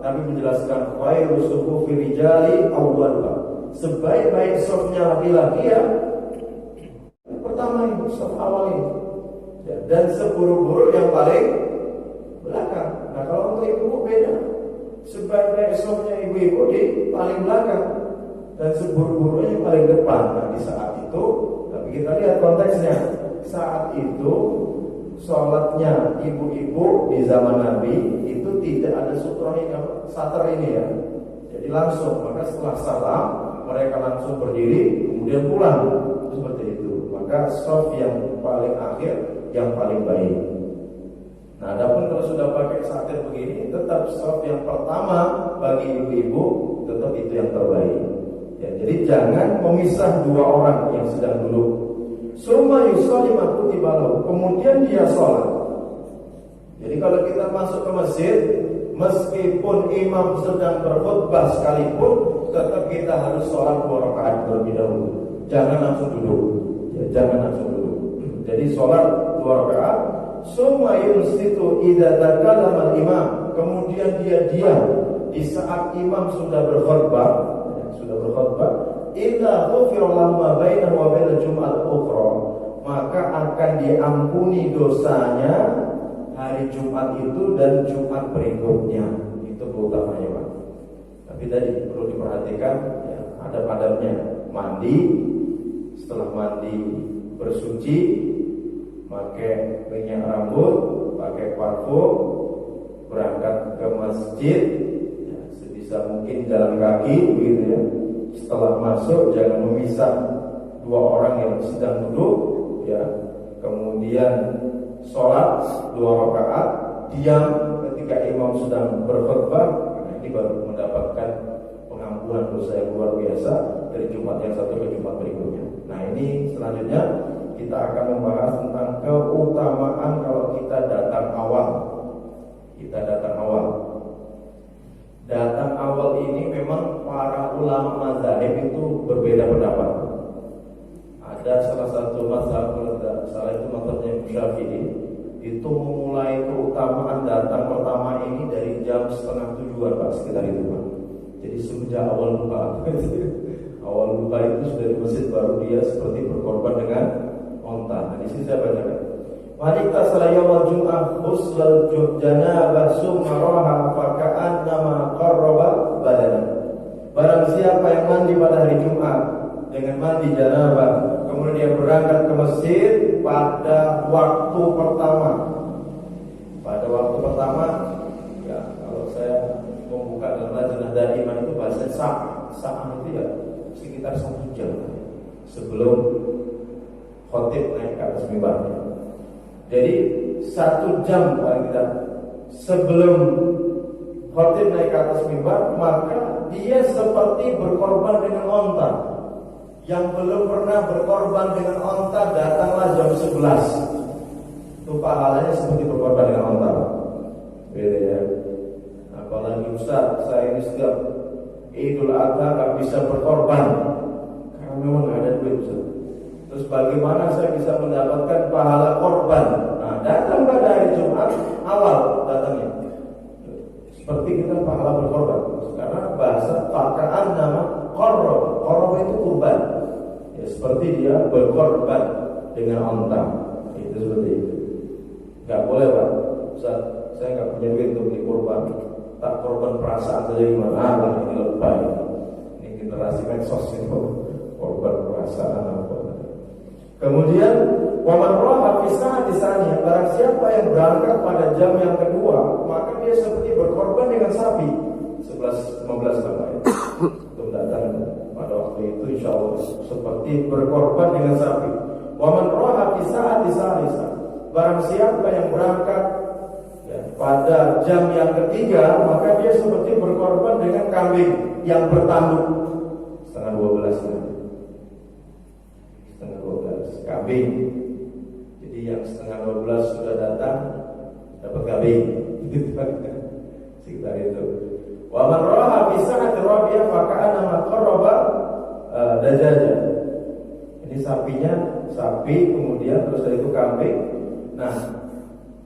Nabi menjelaskan khairu sufufi rijali awwaluha. Sebaik-baik shafnya laki-laki ya pertama ini, shaf awal ini. Ya, dan seburuk-buruk yang paling belakang. Nah kalau untuk ibu beda. Sebaik-baik shafnya ibu-ibu di paling belakang dan seburuk-buruknya yang paling depan. Nah di saat itu, tapi kita lihat konteksnya. Saat itu sholatnya ibu-ibu di zaman Nabi itu tidak ada sutra ini, satar ini ya. Jadi langsung, maka setelah salam mereka langsung berdiri kemudian pulang. Seperti itu. Maka shaf yang paling akhir yang paling baik. Nah, adapun kalau sudah pakai satir begini, tetap shaf yang pertama bagi ibu-ibu tetap itu yang terbaik. Ya, jadi jangan memisah dua orang yang sedang duduk. Summa yusolli ma kutiba lahu. Kemudian dia sholat. Jadi kalau kita masuk ke masjid, meskipun imam sedang berkhutbah sekalipun, tetap kita harus sholat 2 rakaat terlebih dahulu. Jangan langsung duduk. Ya, jangan langsung duduk. Jadi sholat 2 rakaat. Summa yunsitu idza takallama al-imam. Kemudian dia diam di saat imam sudah berkhutbah. Illa ghufira lahu ma bainahu wa bainal jum'ah ukhra. Maka akan diampuni dosanya hari Jumat itu dan Jumat berikutnya. Itu keutamanya Pak. Tapi tadi perlu diperhatikan ya, adab-adabnya. Mandi, setelah mandi bersuci, pakai minyak rambut, pakai parfum, berangkat ke masjid ya, sebisa mungkin jalan kaki begitu ya. Setelah masuk jangan memisah dua orang yang sedang duduk ya. Kemudian sholat 2 rakaat, diam ketika imam sedang berkhutbah. Ini baru mendapatkan pengampunan dosa yang luar biasa dari Jumat yang satu ke Jumat berikutnya. Nah ini selanjutnya kita akan membahas tentang keutamaan kalau kita datang awal. Datang awal ini memang para ulama mazhab itu berbeda pendapat. Ada salah satu mazhab, salah itu mazhabnya Syafi'i, itu memulai keutamaan datang pertama ini dari jam 6:30 Pak, sekitar itu Pak. Jadi sejak awal buka awal buka itu sudah di masjid baru dia seperti berkorban dengan onta. Nah, di sini saya bacakan. Wanita salayawal jum'ah huslal janabah sumaraha faka'an nama qarraba badana. Barang siapa yang mandi pada hari Jumat dengan mandi janabah, kemudian dia berangkat ke masjid pada waktu pertama. Pada waktu pertama, ya kalau saya membuka dalam lajnah daiman itu bahasa sa'ah itu ya sekitar 1 jam sebelum khotib naik ke atas mimbar. Jadi 1 jam paling tidak sebelum khotib naik ke atas mimbar, maka dia seperti berkorban dengan onta. Yang belum pernah berkorban dengan onta datanglah jam 11. Itu pahalanya seperti berkorban dengan onta. Beda ya. Apalagi Ustaz, saya ini setiap Idul Adha gak bisa berkorban karena memang gak ada duit Ustaz. Terus bagaimana saya bisa mendapatkan pahala korban? Nah, datang pada hari Jumat awal datangnya seperti kita pahala berkorban. Karena bahasa pakaan nama korban itu kurban. Ya, seperti dia berkorban dengan onta. Itu seperti itu. Gak boleh Pak Ustaz, saya gak punya duit untuk beli korban. Tak korban perasaan saja gimana lah, ini lebay. Ini generasi medsos itu korban perasaan apa. Kemudian waman roha fisah di sana, barang siapa yang berangkat pada jam yang kedua, maka dia seperti berkorban dengan sapi. 11:15 Bapak ya. Belum datang pada waktu itu insya Allah seperti berkorban dengan sapi. Waman roha fisah di sana, barang siapa yang berangkat pada jam yang ketiga, maka dia seperti berkorban dengan kambing yang bertanduk 11:30 kambing. Jadi yang 11:30 sudah datang dapat kambing. Sekitar itu. Wa man raha fi sa'ati rabi'ah faka'ana ma qarraba dajaja. Ini sapi kemudian terus dari itu kambing. Nah,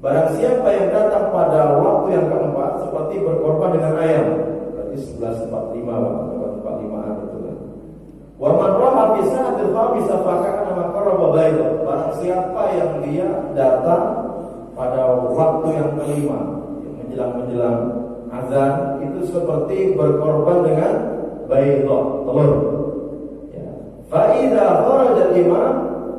barang siapa yang datang pada waktu yang keempat seperti berkorban dengan ayam. Berarti 11:45 itu kan. Wa man raha fi sa'atil khamisa faka'ana ma qarraba bayda. Barang siapa yang dia datang pada waktu yang kelima, yang menjelang azan, itu seperti berkorban dengan bayda, telur. Ya. Fa idza kharaja imam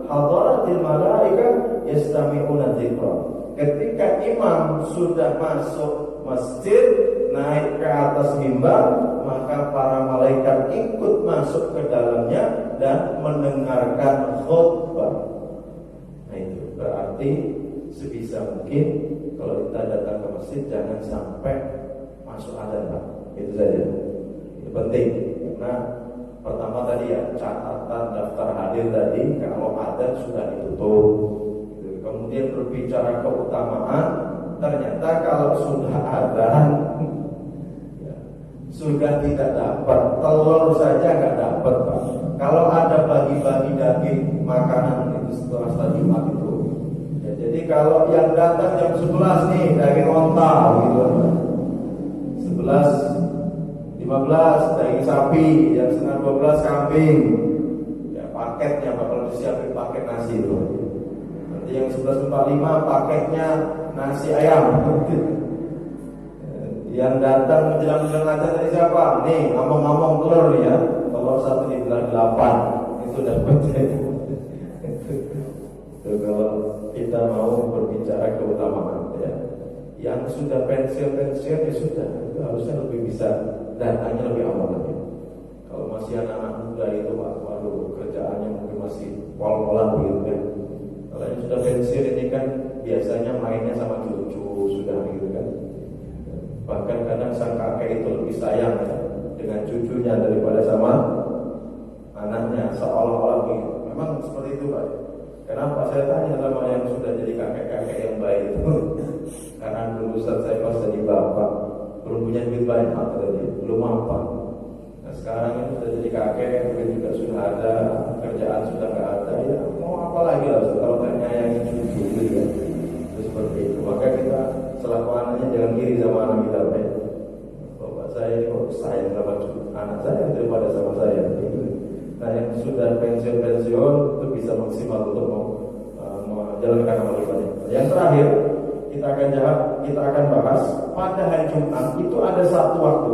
hadaratil malaikah yastami'una dzikra. Ketika imam sudah masuk masjid, naik ke atas mimbar, maka para malaikat ikut masuk ke dalamnya dan mendengarkan khutbah. Nah itu berarti sebisa mungkin kalau kita datang ke masjid jangan sampai masuk adzan Pak. Itu saja. Itu penting. Karena pertama tadi ya catatan daftar hadir tadi kalau adzan sudah ditutup. Kemudian berbicara keutamaan, ternyata kalau sudah adzan sudah tidak dapat, telur saja nggak dapat Pak. Kalau ada bagi-bagi daging makanan itu setelah sholat Jumat itu ya, jadi kalau yang datang jam 11 nih daging onta gitu, 11:15 daging sapi, jam 11:30 kambing ya, paketnya bakal disiapin paket nasi itu. Nanti yang 11:45 paketnya nasi ayam. Yang datang menjelang adzan dari siapa? Nih, ngomong-ngomong telur nih ya. Telur satu dibilang 8. Itu dapat. Itu kalau kita mau berbicara keutamaan ya. Yang sudah pensiun ya sudah. Itu harusnya lebih bisa datangnya lebih awal lagi. Kalau masih anak-anak muda itu waduh kerjaannya mungkin masih pol-polan begitu kan. Kalau yang sudah pensiun ini kan biasanya mainnya sama cucu sudah gitu kan. Bahkan kadang sang kakek itu lebih sayang ya, dengan cucunya daripada sama anaknya, seolah-olah begitu. Memang seperti itu Pak. Kenapa saya tanya sama yang sudah jadi kakek-kakek yang baik itu? Karena dulu saat saya pas jadi bapak belum punya duit banyak tadi, belum mampan. Nah sekarang ini sudah jadi kakek, duit juga sudah ada, kerjaan sudah nggak ada, ya mau apa lagi lah kalau nggak nyayangi cucu gitu ya. Itu seperti sayang sama anak saya daripada sama saya. Nah, yang sudah pensiun itu bisa maksimal untuk menjalankan amal ibadah. Yang terakhir kita akan bahas pada hari Jumat itu ada satu waktu.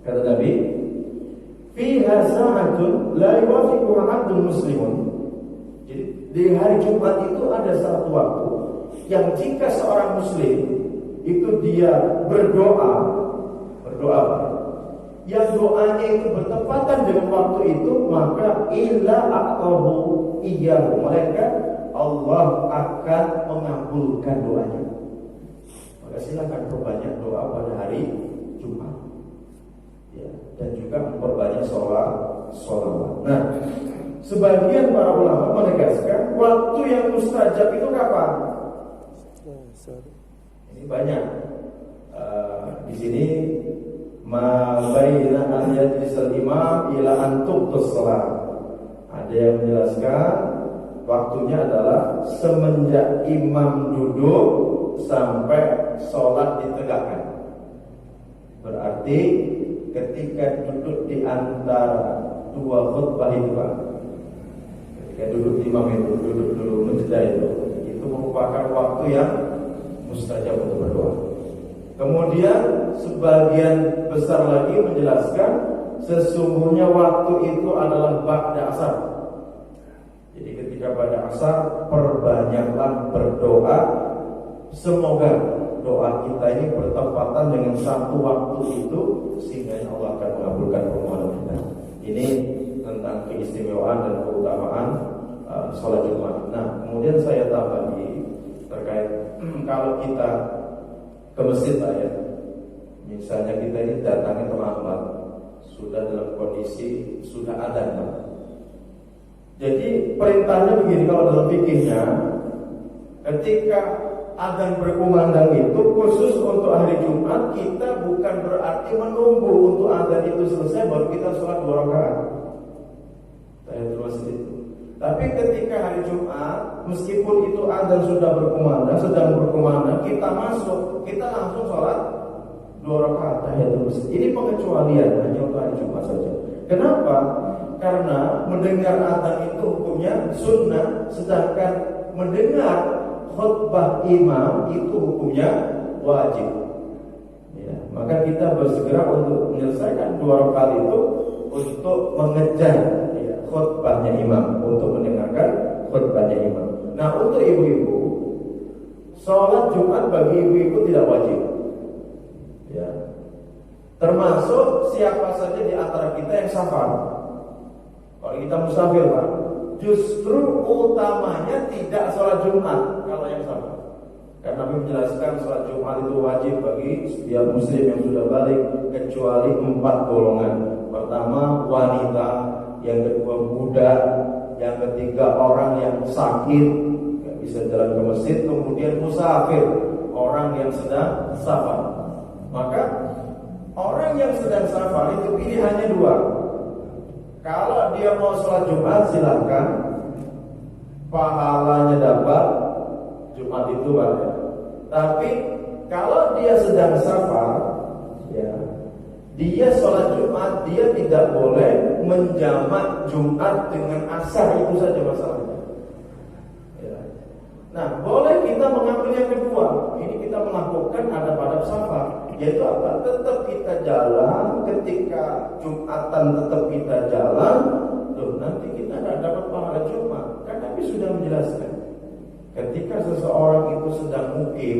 Kata Nabi, fiha sa'atun la yuwafiquha 'abdun muslimun. Jadi di hari Jumat itu ada satu waktu yang jika seorang muslim itu dia berdoa yang doanya itu bertepatan dengan waktu itu, maka illa aqahu iyyahu, mereka Allah akan mengabulkan doanya. Maka silakan perbanyak doa pada hari Jumat, ya, dan juga memperbanyak sholawat. Nah, sebagian para ulama menegaskan waktu yang mustajab itu kapan? Ini banyak. Di sini ma baina an yajlisal imam ila an tuqtas shalah. Ada yang menjelaskan waktunya adalah semenjak imam duduk sampai sholat ditegakkan. Berarti ketika duduk di antara dua khutbah itu, Pak, ketika duduk imam itu, duduk dulu menjeda itu merupakan waktu yang mustajab untuk berdoa. Kemudian sebagian besar lagi menjelaskan sesungguhnya waktu itu adalah ba'da asar. Jadi ketika pada asar perbanyaklah berdoa, semoga doa kita ini bertepatan dengan satu waktu itu sehingga Allah akan mengabulkan permohonan kita. Ini tentang keistimewaan dan keutamaan sholat Jumat. Nah, kemudian saya tambah terkait kalau kita ke masjid, Pak, ya, misalnya kita ini datangnya terlambat, sudah dalam kondisi sudah adzan, Pak. Jadi perintahnya begini kalau dalam fikihnya, ketika adzan berkumandang itu khusus untuk hari Jumat, kita bukan berarti menunggu untuk adzan itu selesai baru kita sholat 2 rakaat. Saya terus itu. Tapi ketika hari Jumat, meskipun itu adzan sudah berkumandang, sedang berkumandang, kita masuk, kita langsung sholat 2 rakaat tahiyatul masjid. Ini pengecualian hanya untuk hari Jumat saja. Kenapa? Karena mendengar adzan itu hukumnya sunnah, sedangkan mendengar khutbah imam itu hukumnya wajib. Ya, maka kita bersegera untuk menyelesaikan 2 rakaat itu untuk mengejar khutbahnya imam, untuk mendengarkan khutbahnya imam. Nah, untuk ibu-ibu, sholat Jumat bagi ibu-ibu tidak wajib, ya. Termasuk siapa saja di antara kita yang safar. Kalau kita musafir, Pak, justru utamanya tidak sholat Jumat kalau yang safar. Karena Nabi menjelaskan sholat Jumat itu wajib bagi setiap muslim yang sudah balik kecuali 4 golongan. Pertama, wanita. Yang kedua budak, yang ketiga orang yang sakit nggak bisa jalan ke masjid, kemudian musafir, orang yang sedang safar. Maka orang yang sedang safar itu pilihannya 2. Kalau dia mau sholat Jumat silakan, pahalanya dapat Jumat itu banyak. Tapi kalau dia sedang safar, ya, dia sholat Jumat, dia tidak boleh menjamak Jumat dengan asar, itu saja masalahnya. Ya. Nah, boleh kita mengambil yang kedua. Ini kita melakukan ada pada safar, yaitu apa? Tetap kita jalan, ketika Jumatan tetap kita jalan. Loh, nanti kita tidak dapat pahala Jumat. Kan Nabi sudah menjelaskan, ketika seseorang itu sedang mukim,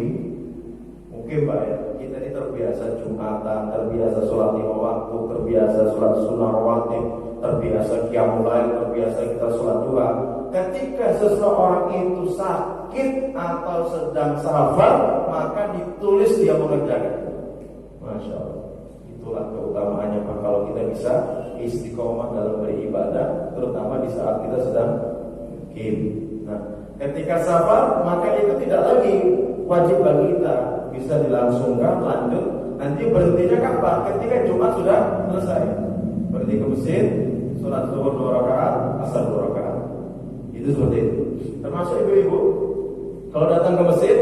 Pak, ya, kita ini terbiasa Jumatan, terbiasa sholat 5 waktu, terbiasa sholat sunnah rawatib, terbiasa qiyamul lail, terbiasa kita sholat duha. Ketika seseorang itu sakit atau sedang safar, maka ditulis dia mengerjakan. Masya Allah, itulah keutamaannya, Pak, kalau kita bisa istiqomah dalam beribadah, terutama di saat kita sedang mukim. Nah, ketika safar, maka itu tidak lagi wajib bagi kita, bisa dilangsungkan, lanjut. Nanti berhentinya kapan? Ketika Jumat sudah selesai, berhenti ke masjid, sholat zuhur 2 rakaat, asar 2 rakaat. Itu seperti itu. Termasuk ibu-ibu, kalau datang ke masjid,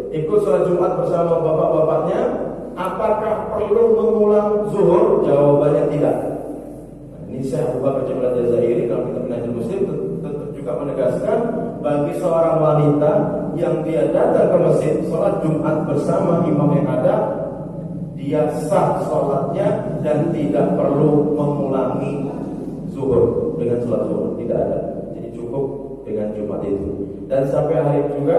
ikut sholat Jumat bersama bapak-bapaknya, apakah perlu mengulang zuhur? Jawabannya tidak. Ini saya Abu Bakar Jamal Jazairi dalam kitab Minhajul Muslim tetap juga menegaskan bagi seorang wanita yang dia datang ke masjid sholat Jumat bersama imam yang ada, dia sah sholatnya dan tidak perlu mengulangi zuhur dengan sholat zuhur, tidak ada. Jadi cukup dengan Jumat itu. Dan sampai hari ini juga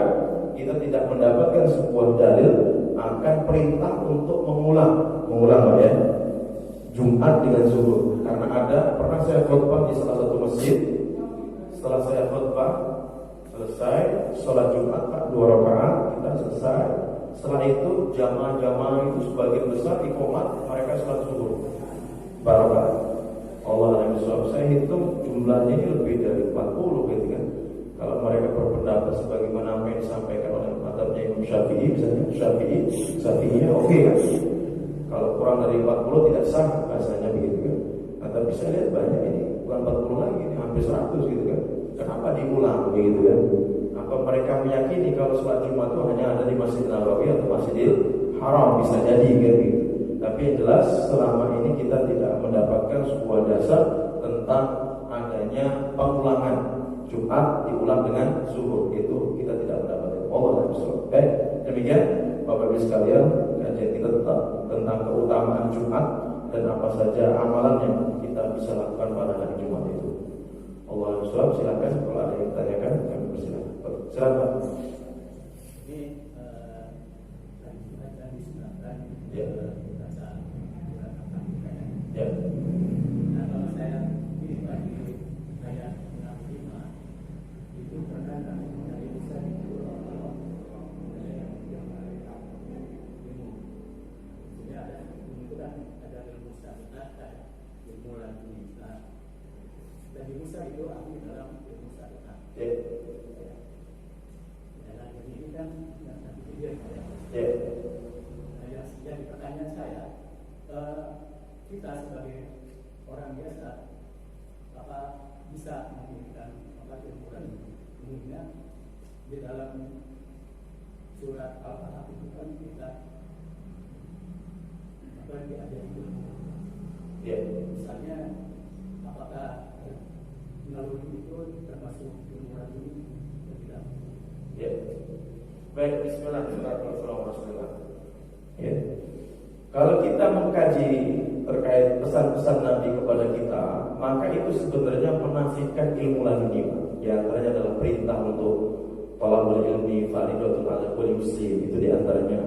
kita tidak mendapatkan sebuah dalil akan perintah untuk mengulang ya, Jumat dengan zuhur. Karena pernah saya khutbah di salah satu masjid. Setelah saya khutbah selesai sholat Jumat 2 rakaat, kita selesai. Setelah itu jamaah-jamaah itu sebagian besar iqamat, mereka sholat zuhur barokah. Allah Alhamdulillah, saya hitung jumlahnya ini lebih dari 40 gitu kan. Kalau mereka berpendapat sebagaimana apa yang disampaikan oleh mazhabnya Imam Syafi'i, misalnya Syafi'inya oke kan. Kalau kurang dari 40 tidak sah bahasanya begitu kan. Nah, tapi saya lihat banyak ini bukan 40 lagi, ini hampir 100 gitu kan. Kenapa diulang begitu kan? Apa mereka meyakini kalau sholat Jumat itu hanya ada di Masjid Nabawi atau Masjidil Haram? Bisa jadi kan gitu. Tapi yang jelas selama ini kita tidak mendapatkan sebuah dasar tentang adanya pengulangan Jumat diulang dengan zuhur, itu kita tidak mendapatkan. Allah Alhamdulillah. Baik, demikian Bapak Ibu sekalian, kajian kita tentang keutamaan Jumat dan apa saja amalan yang kita bisa lakukan pada hari Jumat itu. Allah Alhamdulillah. Silakan kalau ada yang ditanyakan, kami persilakan. Silakan. Ini tadi disunahkan. Ya. Ya. Nah, kalau saya ini bagi ayat 65 itu terkadang dari Musa itu jadi ada itu kan ada ilmu syariat, ada ilmu lagi. Nah, dari Musa itu ahli dalam ilmu syariat. Ya. Nah, jadi ini kan yang nanti dia Ya. Nah, yang jadi pertanyaan saya, kita sebagai orang biasa apa bisa memberikan ilmu dan umumnya di dalam surat Al-Fatihah itu kan kita apa diajari ilmu. Ya. Misalnya apakah naluri itu termasuk ilmu ini atau tidak? Ya. Baik, Bismillahirrahmanirrahim. Ya. Kalau kita mengkaji terkait pesan-pesan Nabi kepada kita, maka itu sebenarnya menafikan ilmu laduni. Di antaranya adalah perintah untuk talabul ilmi fardhatun 'ala kulli muslim. Itu di antaranya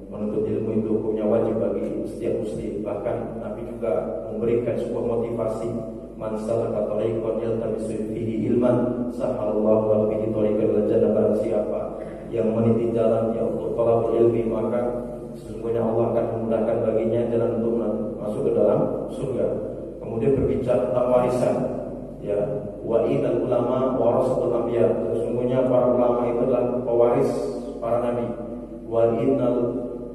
menuntut ilmu itu hukumnya wajib bagi setiap muslim. Bahkan Nabi juga memberikan sebuah motivasi, man salaka tariqan yaltamisu fihi ilman sahalallahu lahu bihi tariqan ila jannah. Barang siapa yang meniti jalan ya untuk talabul ilmi, maka sesungguhnya Allah akan memudahkan baginya jalan untuk masuk ke dalam surga. Kemudian berbicara tentang warisan, ya, wa innal ulama warasatul anbiya. Sesungguhnya para ulama itu adalah pewaris para nabi. Wa innal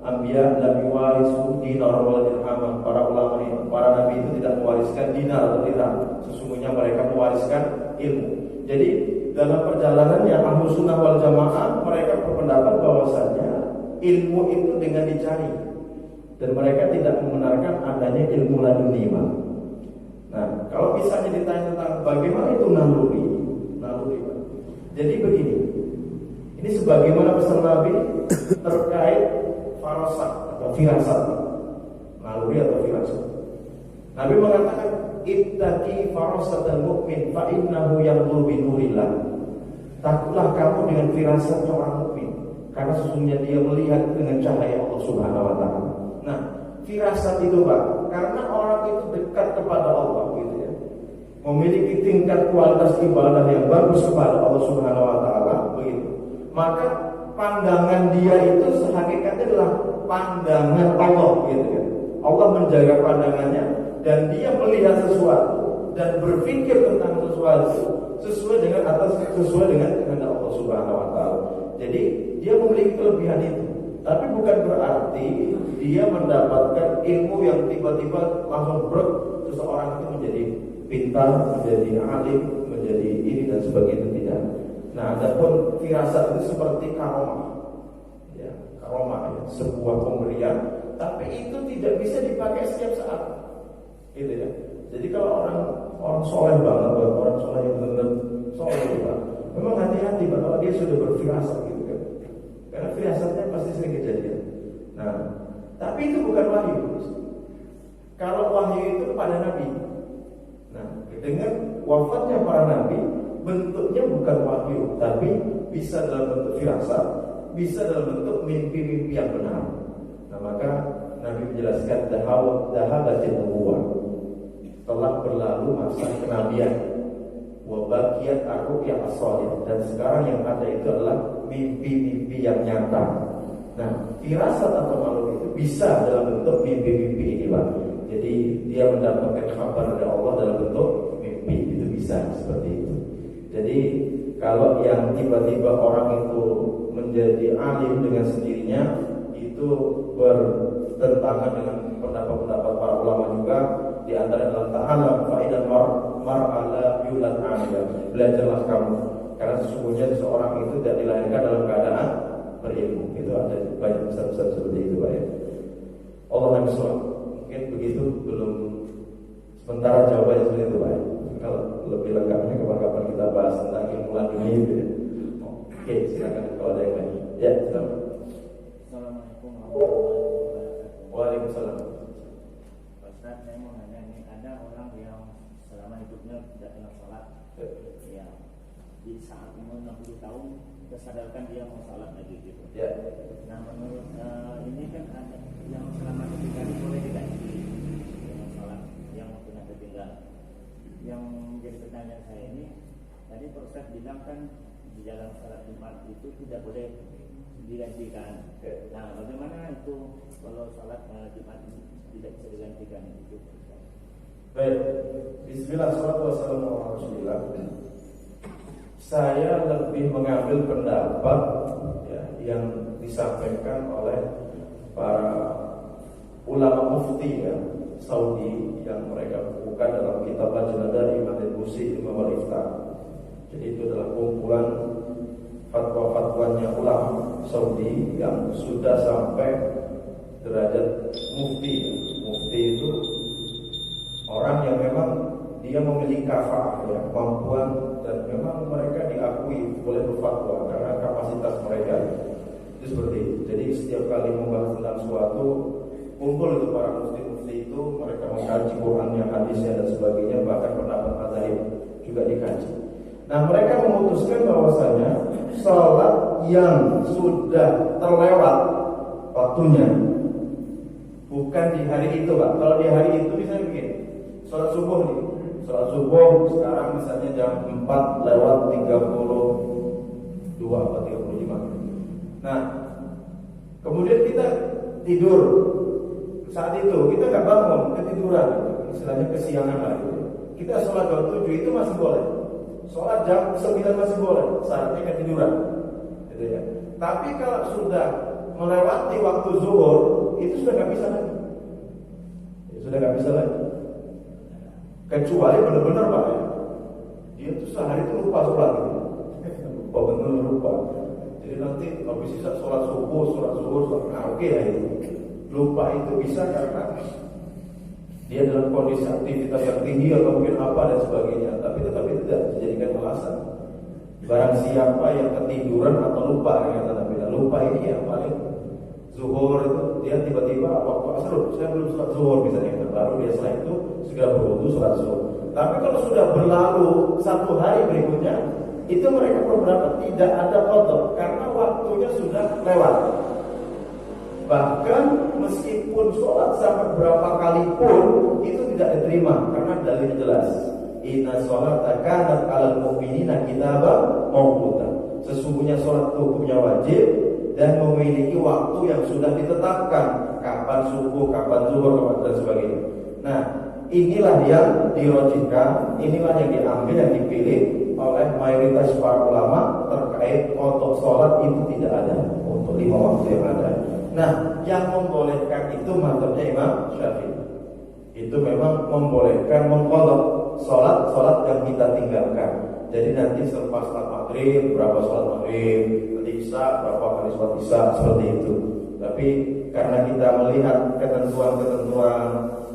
anbiya lam yuwarisu dinar wala dirham. Para ulama itu, para nabi itu tidak mewariskan dinar atau dirham. Sesungguhnya mereka mewariskan ilmu. Jadi dalam perjalanannya Ahlus Sunnah wal Jamaah mereka berpendapat bahwasanya ilmu itu dengan dicari, dan mereka tidak membenarkan adanya ilmu laduni. Nah, kalau misalnya ditanya tentang bagaimana itu naluri. Jadi begini, ini sebagaimana pesan Nabi terkait farasat atau firasat, naluri atau firasat. Nabi mengatakan, ittaqi farasatal mu'min fa innahu yanzuru bi nurillah. Takutlah kamu dengan firasat orang mukmin, karena sesungguhnya dia melihat dengan cahaya Allah Subhanahu wa taala. Nah, firasat itu Pak, karena orang itu dekat kepada Allah gitu ya. Memiliki tingkat kualitas ibadah yang bagus kepada Allah Subhanahu wa taala begitu. Maka pandangan dia itu sehakikatnya adalah pandangan Allah gitu ya. Allah menjaga pandangannya dan dia melihat sesuatu dan berpikir tentang sesuatu sesuai dengan kehendak Allah Subhanahu wa taala. Jadi dia memiliki kelebihan itu, tapi bukan berarti dia mendapatkan ilmu yang tiba-tiba langsung seseorang itu menjadi pintar, menjadi alim, menjadi ini dan sebagainya, tidak. Nah, adapun firasat itu seperti karomah. ya, karomah, ya, sebuah pemberian, tapi itu tidak bisa dipakai setiap saat, gitu ya. Jadi kalau orang soleh banget, orang soleh yang benar soleh juga, memang hati-hati kalau dia sudah berfirasat gitu kan, karena firasatnya pasti sering kejadian. Nah, tapi itu bukan wahyu. Kalau wahyu itu kepada Nabi. Nah, dengan wafatnya para Nabi, bentuknya bukan wahyu, tapi bisa dalam bentuk firasat, bisa dalam bentuk mimpi-mimpi yang benar. Nah, maka Nabi menjelaskan dahabatin nubuwah, telah berlalu masa kenabian, wa baqiyat ar-ru'ya as-shalihah, dan sekarang yang ada itu adalah mimpi-mimpi yang nyata. Nah, firasat atau makhluk itu bisa dalam bentuk mimpi-mimpi ini, Pak. Jadi dia mendapatkan kabar dari Allah dalam bentuk mimpi, itu bisa seperti itu. Jadi kalau yang tiba-tiba orang itu menjadi alim dengan sendirinya, itu bertentangan dengan pendapat-pendapat para ulama juga. Di antara dalam ta'alam fa'idan mar'ala yulad amila, belajarlah kamu, karena sesungguhnya seseorang itu tidak dilahirkan dalam keadaan berilmu. Itu ada banyak besar-besar seperti itu, Pak ya. Allah yang SWT. Mungkin begitu, belum sementara jawabannya seperti itu, Pak ya. Kalau lebih lengkapnya kapan-kapan kita bahas tentang ilmu laduni gitu ya. Oke, silakan kalau ada yang lain. Ya, silakan. Assalamualaikum warahmatullahi wabarakatuh. Waalaikumsalam. Ustaz, saya mau nanya nih, ada orang yang selama hidupnya tidak pernah sholat, ya, di saat umur 60 tahun tersadarkan dia mau sholat lagi gitu. Ya. Nah, menurut ini kan ada yang selama ketinggalan boleh diganti dengan sholat yang waktunya ketinggalan. Yang menjadi pertanyaan saya ini, tadi Pak Ustaz bilang kan di dalam sholat Jumat itu tidak boleh digantikan. Nah, bagaimana itu kalau sholat Jumat tidak bisa digantikan itu? Baik, bismillah, salatu wassalamu ala rasulillah. Saya lebih mengambil pendapat ya, yang disampaikan oleh para ulama mufti ya, Saudi, yang mereka bukan dalam kitab Lajnah Imam Al-Busi Imam Al-Ifta. Jadi itu adalah kumpulan fatwa-fatwanya ulama Saudi yang sudah sampai derajat mufti. Mufti itu orang yang memang dia memiliki kafah ya, kemampuan, dan memang mereka diakui boleh berfatwa karena kapasitas mereka itu seperti itu. Jadi setiap kali membahas tentang suatu, kumpul itu para mufti-mufti itu, mereka mengkaji Qurannya, hadisnya dan sebagainya, bahkan pendapat mazhab juga dikaji. Nah, mereka memutuskan bahwasanya sholat yang sudah terlewat waktunya, bukan di hari itu, Pak. Kalau di hari itu misalnya begini, sholat subuh nih, sholat subuh sekarang misalnya jam 4:32 atau 35. Nah, kemudian kita tidur saat itu, kita nggak bangun, ketiduran, istilahnya kesiangan lah gitu. Kita sholat jam 7 itu masih boleh, sholat jam 9 masih boleh, saatnya ketiduran gitu ya. Tapi kalau sudah melewati waktu zuhur, itu sudah nggak bisa lagi, sudah nggak bisa lagi. Kecuali benar-benar Pak ya, dia tuh sehari itu lupa sholat gitu. Lupa, benar lupa. Jadi nanti habis sisa sholat subuh, sholat zuhur, nah oke ya itu. Lupa itu bisa karena dia dalam kondisi aktivitas yang tinggi atau mungkin apa dan sebagainya. Tapi tetap itu tidak dijadikan alasan. Barang siapa yang ketiduran atau lupa, kata Nabi, lupa ini yang paling zuhur itu dia tiba-tiba waktu asar, saya belum sholat zuhur misalnya, baru dia setelah itu segera berwudu sholat zuhur. Tapi kalau sudah berlalu satu hari berikutnya, itu mereka berpendapat tidak ada qadha karena waktunya sudah lewat. Bahkan meskipun sholat sampai berapa kali pun itu tidak diterima karena dalilnya jelas. Inna sholata kanat 'alal mu'minina kitaban mawquta. Sesungguhnya sholat itu hukumnya wajib dan memiliki waktu yang sudah ditetapkan, kapan subuh, kapan zuhur, kapan dan sebagainya. Nah, inilah yang dirojihkan, inilah yang diambil, yang dipilih oleh mayoritas para ulama terkait untuk sholat itu tidak ada untuk 5 waktu yang ada. Nah, yang membolehkan itu mazhabnya Imam Syafi'i. Itu memang membolehkan mengqadha sholat yang kita tinggalkan. Jadi nanti selepas sholat maghrib berapa sholat maghrib, nanti isya berapa kali sholat isya, seperti itu. Tapi karena kita melihat ketentuan-ketentuan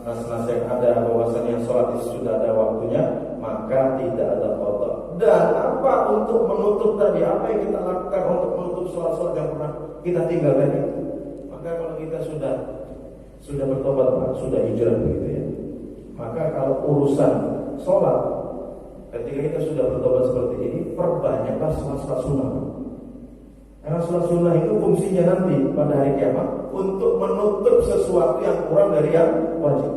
nas-nas yang ada bahwasanya sholat itu sudah ada waktunya, maka tidak ada qada. Dan apa untuk menutup tadi, apa yang kita lakukan untuk menutup sholat-sholat yang pernah kita tinggalkan itu? Maka kalau kita sudah bertobat, sudah hijrah begitu ya, maka kalau urusan sholat, ketika kita sudah bertobat seperti ini, perbanyaklah sholat-sholat sunnah. Karena sholat sunnah itu fungsinya nanti pada hari kiamat untuk menutup sesuatu yang kurang dari yang wajib.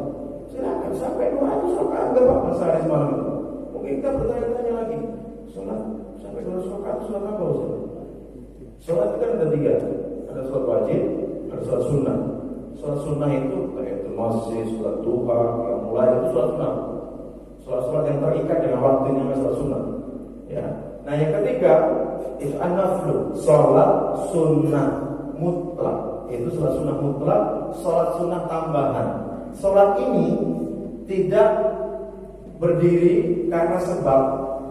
Silakan sampai 200 rakaat enggak apa-apa sehari semalam itu. Mungkin kita bertanya-tanya lagi, sholat sampai 200 rakaat sholat apa Ustaz? Sholat itu kan ada 3, ada sholat wajib, ada sholat sunnah. Sholat sunnah itu tahiyatul masjid, sholat duha, yang mulai itu sholat sunnah. Sholat-sholat yang terikat dengan waktunya sholat sunnah. Ya. Nah yang ketiga itu an-naflu, sholat sunnah mutlak. Itu sholat sunnah mutlak, sholat sunnah tambahan. Sholat ini tidak berdiri karena sebab,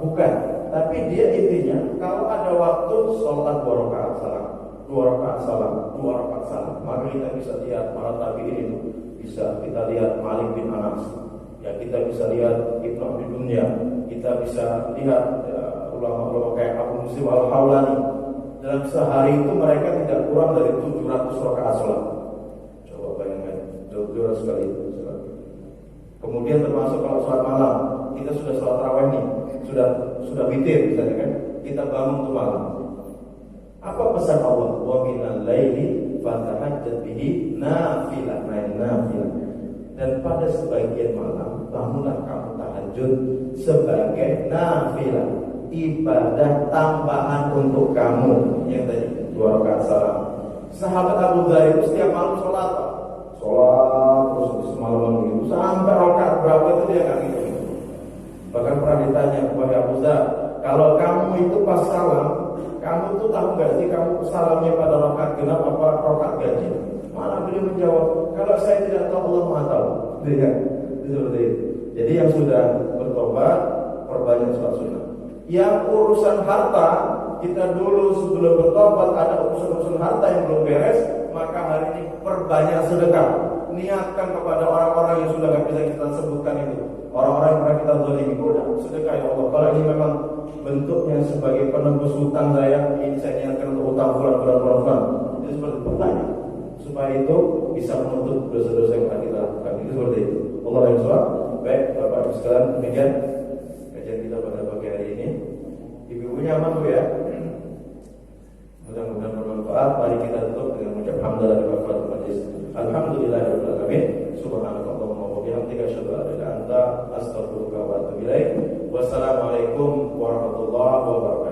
bukan. Tapi dia intinya kalau ada waktu sholat 2 rakaat salam, 2 rakaat salam, 2 rakaat salam, maka kita bisa lihat para tabi'in itu, bisa kita lihat Malik bin Anas, ya kita bisa lihat Ibnu Abi Dunya, kita bisa lihat ulama-ulama kayak Abu Muslim Al-Hawlani. Dalam sehari itu mereka tidak kurang dari 700 rakaat sholat. Coba bayangkan, jauh-jauh sekali itu. Kemudian termasuk kalau sholat malam, kita sudah sholat tarawih nih, sudah witir misalnya kan, kita bangun ke malam. Apa pesan Allah? Wa minal laili fatahajjat bihi nafilah, nafilah. Dan pada sebagian malam bangunlah kamu tahajud sebagai nafilah, ibadah tambahan untuk kamu. Yang tadi 2 rakaat salam. Sahabat Abu Dzar itu setiap malam sholat terus semalam gitu sampai rakaat berapa itu dia nggak ngitung. Bahkan pernah ditanya kepada Abu Dzar, kalau kamu itu pas salam, kamu tuh tahu nggak sih kamu salamnya pada rakaat genap apa rakaat ganjil? Malah beliau menjawab, kalau saya tidak tahu Allah Maha tahu. Itu seperti itu. Jadi yang sudah bertobat perbanyak sholat sunnah. Yang urusan harta, kita dulu sebelum bertobat ada urusan harta yang belum beres, maka hari ini perbanyak sedekah. Niatkan kepada orang-orang yang sudah nggak bisa kita sebutkan itu, orang-orang yang pernah kita zalimi, udah sedekah ya Allah. Kalau ini memang bentuknya sebagai penembus hutang saya, ini saya niatkan untuk hutang bulan. Itu seperti pertanyaan, supaya itu bisa menutup dosa-dosa yang pernah kita lakukan. Itu seperti itu. Allah yang suat. Baik, Bapak Ibu sekalian, demikian kajian kita pada pagi hari ini. Ibu-ibunya aman Bu ya? Mudah-mudahan bermanfaat. Mari kita tutup dengan mengucap hamdalah wa kafaaratul majlis. Alhamdulillahirabbil alamin. Subhanakallahumma wa bihamdika asyhadu an la ilaha illa anta astaghfiruka wa atubu ilaik. Wassalamualaikum warahmatullahi wabarakatuh.